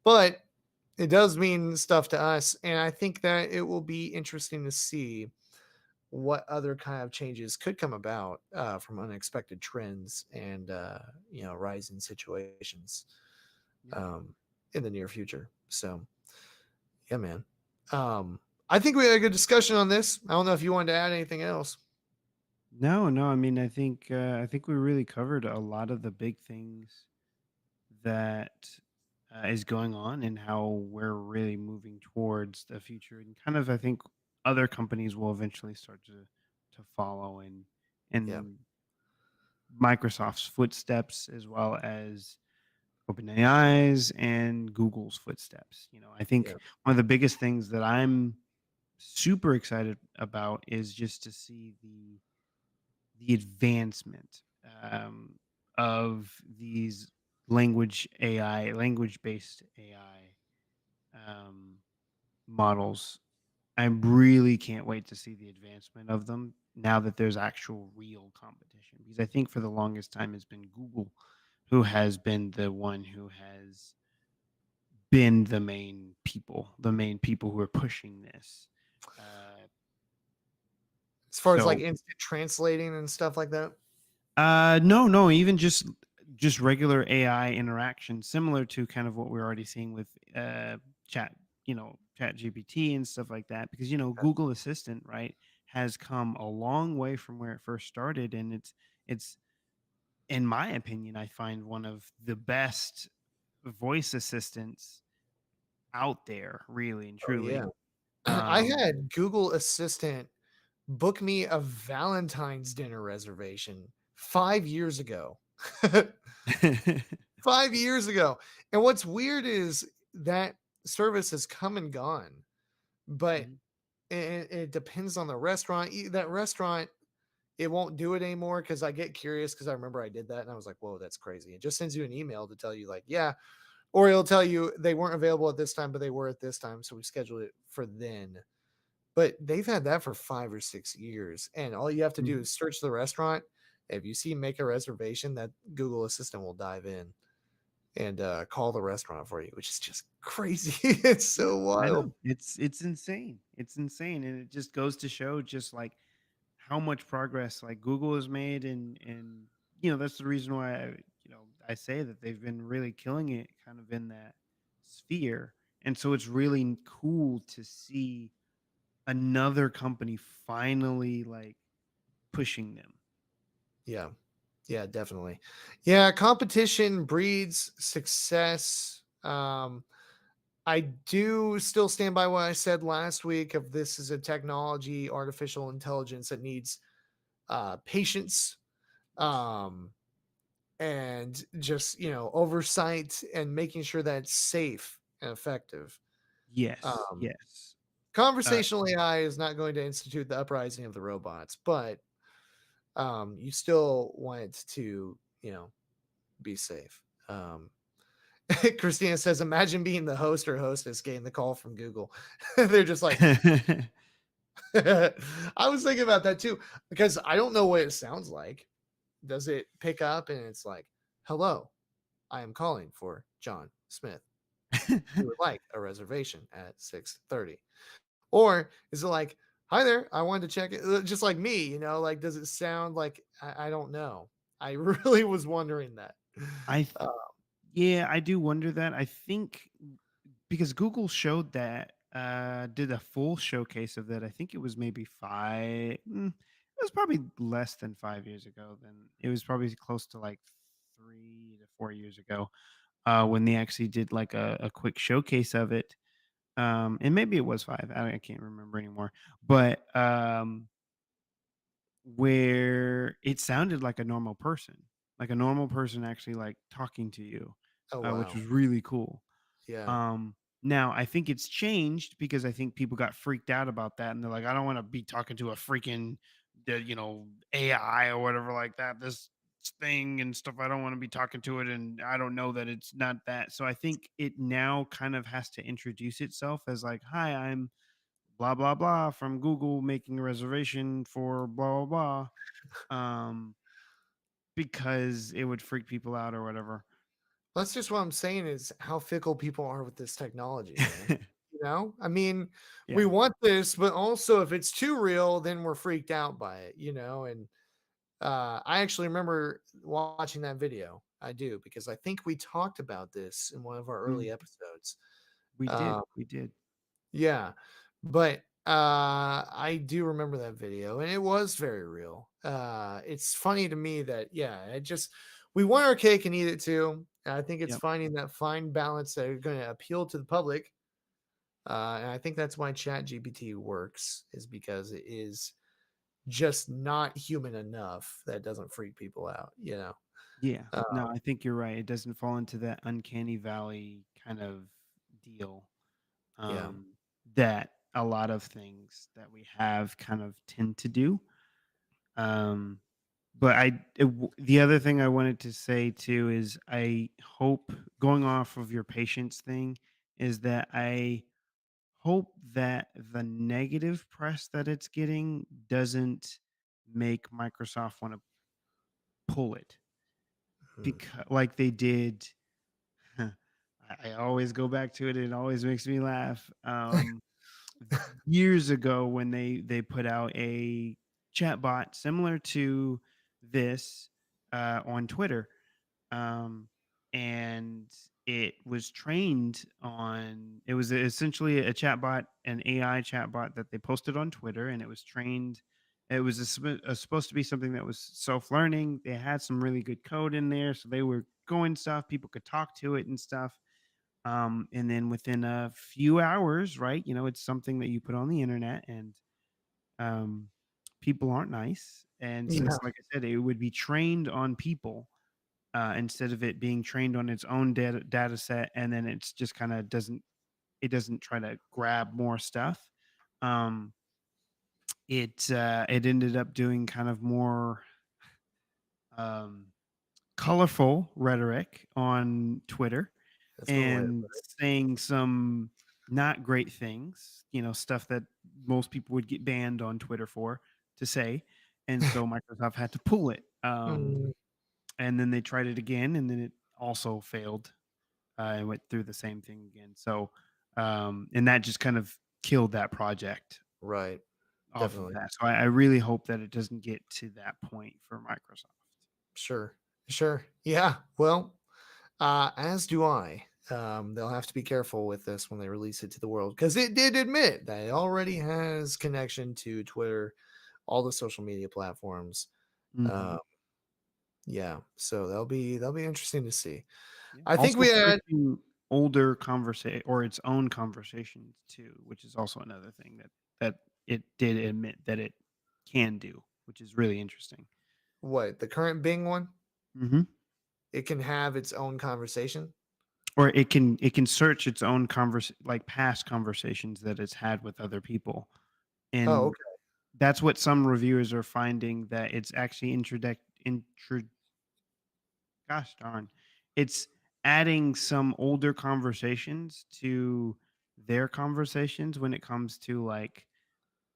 But it does mean stuff to us. And I think that it will be interesting to see what other kind of changes could come about from unexpected trends and rising situations Yeah. um, in the near future. So yeah, man. Um, I think we had a good discussion on this. I don't know if you wanted to add anything else. No, no, I mean, I think we really covered a lot of the big things that, is going on and how we're really moving towards the future, and kind of I think other companies will eventually start to follow Yeah, in Microsoft's footsteps as well as OpenAI's and Google's footsteps. I think yeah, one of the biggest things that I'm super excited about is just to see the advancement of these language based AI models. I really can't wait to see the advancement of them now that there's actual real competition. Because I think for the longest time it's been Google who has been the one who has been the main people who are pushing this. Uh, as far as like so instant translating and stuff like that. No, no, even just regular AI interaction, similar to kind of what we're already seeing with chat, chat GPT and stuff like that. Because Google Assistant, right, has come a long way from where it first started, and it's in my opinion, I find one of the best voice assistants out there, really and Oh yeah. truly. I Um, had Google Assistant book me a Valentine's dinner reservation 5 years ago. 5 years ago. And what's weird is that service has come and gone, but Mhm, it depends on the restaurant. That restaurant, it won't do it anymore because I get curious because I remember I did that and I was like, whoa, that's crazy. It just sends you an email to tell you, like, yeah, or it'll tell you they weren't available at this time, but they were at this time. So we scheduled it for then. But they've had that for 5 or 6 years, and all you have to do mhm. is search the restaurant. If you see make a reservation, that Google Assistant will dive in, and call the restaurant for you, which is just crazy. It's Yeah, so I wild. know. It's insane. It's insane, and it just goes to show just like how much progress like Google has made, and that's the reason why I say that they've been really killing it kind of in that sphere. And so it's really cool to see another company finally like pushing them. Yeah. Yeah, definitely. Yeah, competition breeds success. I do still stand by what I said last week of this is a technology, artificial intelligence that needs patience, um, and just oversight and making sure that it's safe and effective. Yes, Um, yes. Uh, Conversational AI is not going to institute the uprising of the robots, but you still want it to be safe. Christina says, imagine being the host or hostess getting the call from Google. They're just like, I was thinking about that too, because I don't know what it sounds like. Does it pick up and it's like, hello, I am calling for John Smith. We would like a reservation at 6:30. Or is it like, hi there, I wanted to check it, just like me, like, does it sound like, I don't know. I really was wondering that. I th- Uh, yeah, I do wonder that. I think because Google showed that, did a full showcase of that. I think it was maybe it was probably less than 5 years ago. Then it was probably close to like 3 to 4 years ago, when they actually did like a quick showcase of it. And maybe it was five. I can't remember anymore. But where it sounded like a normal person actually like talking to you, oh which wow. was really cool. Yeah. Now I think it's changed because I think people got freaked out about that, and they're like, I don't want to be talking to a freaking AI or whatever like that. This thing and stuff. I don't want to be talking to it, and I don't know that it's not that. So I think it now kind of has to introduce itself as like, hi, I'm blah blah blah from Google making a reservation for blah blah blah. Because it would freak people out or whatever. That's just what I'm saying is how fickle people are with this technology, man. I mean, we Yeah. want this, but also if it's too real, then we're freaked out by it, and I actually remember watching that video. I do because I think we talked about this in one of our early Mm, episodes. we did. Um, We did. yeah, but I do remember that video, and it was very real. It's funny to me that it just we want our cake and eat it too. And I think it's Yep. finding that fine balance that are going to appeal to the public. And I think that's why Chat GPT works, is because it is just not human enough that it doesn't freak people out. Yeah. Uh, No, I think you're right. It doesn't fall into that uncanny valley kind of deal, yeah. that a lot of things that we have kind of tend to do. Um, but the other thing I wanted to say too is I hope, going off of your patience thing, is that I hope that the negative press that it's getting doesn't make Microsoft want to pull it, Mhm. because like they did. I always go back to it. It always makes me laugh. Years ago, when they put out a chatbot similar to this, on Twitter, um, and it was essentially a chatbot, an AI chatbot that they posted on Twitter, and it was trained. It was supposed to be something that was self-learning. They had some really good code in there, so they were going stuff. People could talk to it and stuff. And then within a few hours, right? It's something that you put on the internet, and um, people aren't nice. And Yeah. since, like I said, it would be trained on people, instead of it being trained on its own data set, and then it's just kind of doesn't try to grab more stuff. Um, it ended up doing kind of more um, colorful rhetoric on Twitter, That's one way to and put it. saying some not great things, stuff that most people would get banned on Twitter for to say. And so Microsoft had to pull it. Mm, And then they tried it again, and then it also failed. I went through the same thing again. So, and that just kind of killed that project Right. off of Definitely. that. So I really hope that it doesn't get to that point for Microsoft. Sure. Sure. Yeah. Well, as do I. They'll have to be careful with this when they release it to the world because it did admit that it already has connection to Twitter, all the social media platforms. Mhm. Uh, yeah, so that'll be interesting to see. Yeah. I think Also we had searching older conversation or its own conversations too, which is also another thing that it did admit that it can do, which is really interesting. what the current Bing one. Mhm. It can have its own conversation. Or it can search its own like past conversations that it's had with other people, Oh, and okay. that's what some reviewers are finding that it's actually gosh darn, it's adding some older conversations to their conversations when it comes to, like,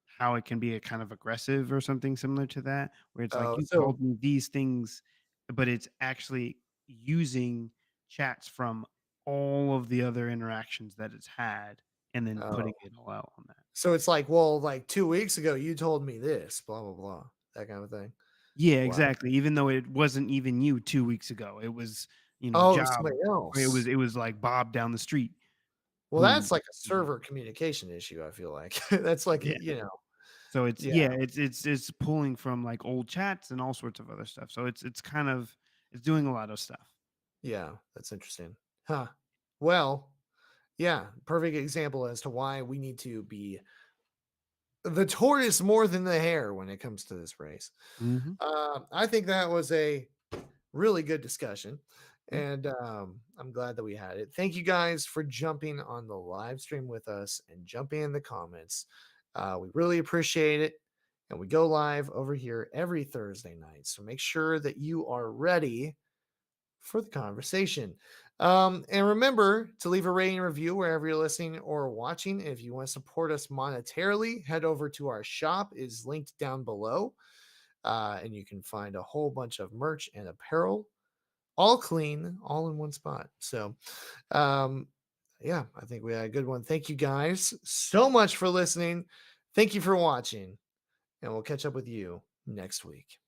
how it can be a kind of aggressive or something similar to that, where it's like, Oh, "You so told me these things," but it's actually using chats from all of the other interactions that it's had and then putting oh, it all out on that. so it's like, well, like 2 weeks ago, you told me this, blah blah blah, that kind of thing. Yeah, Wow. exactly, even though it wasn't even you 2 weeks ago, it was, Oh, it was Job, somebody or it was else. it was, like, Bob down the street Well, who that's like a Mhm. server communication issue. I feel like that's like Yeah. So it's yeah, yeah, it's pulling from, like, old chats and all sorts of other stuff, so it's kind of it's doing a lot of stuff. yeah. That's interesting, huh? Well, yeah, perfect example as to why we need to be the tortoise more than the hare when it comes to this race. Mhm. I think that was a really good discussion, Yeah. and I'm glad that we had it. Thank you guys for jumping on the live stream with us and jumping in the comments. We really appreciate it. And we go live over here every Thursday night. So make sure that you are ready for the conversation. And remember to leave a rating and review wherever you're listening or watching. If you want to support us monetarily, head over to our shop is linked down below. And you can find a whole bunch of merch and apparel, all clean, all in one spot. So, um, yeah, I think we had a good one. Thank you guys so much for listening. Thank you for watching, and we'll catch up with you next week.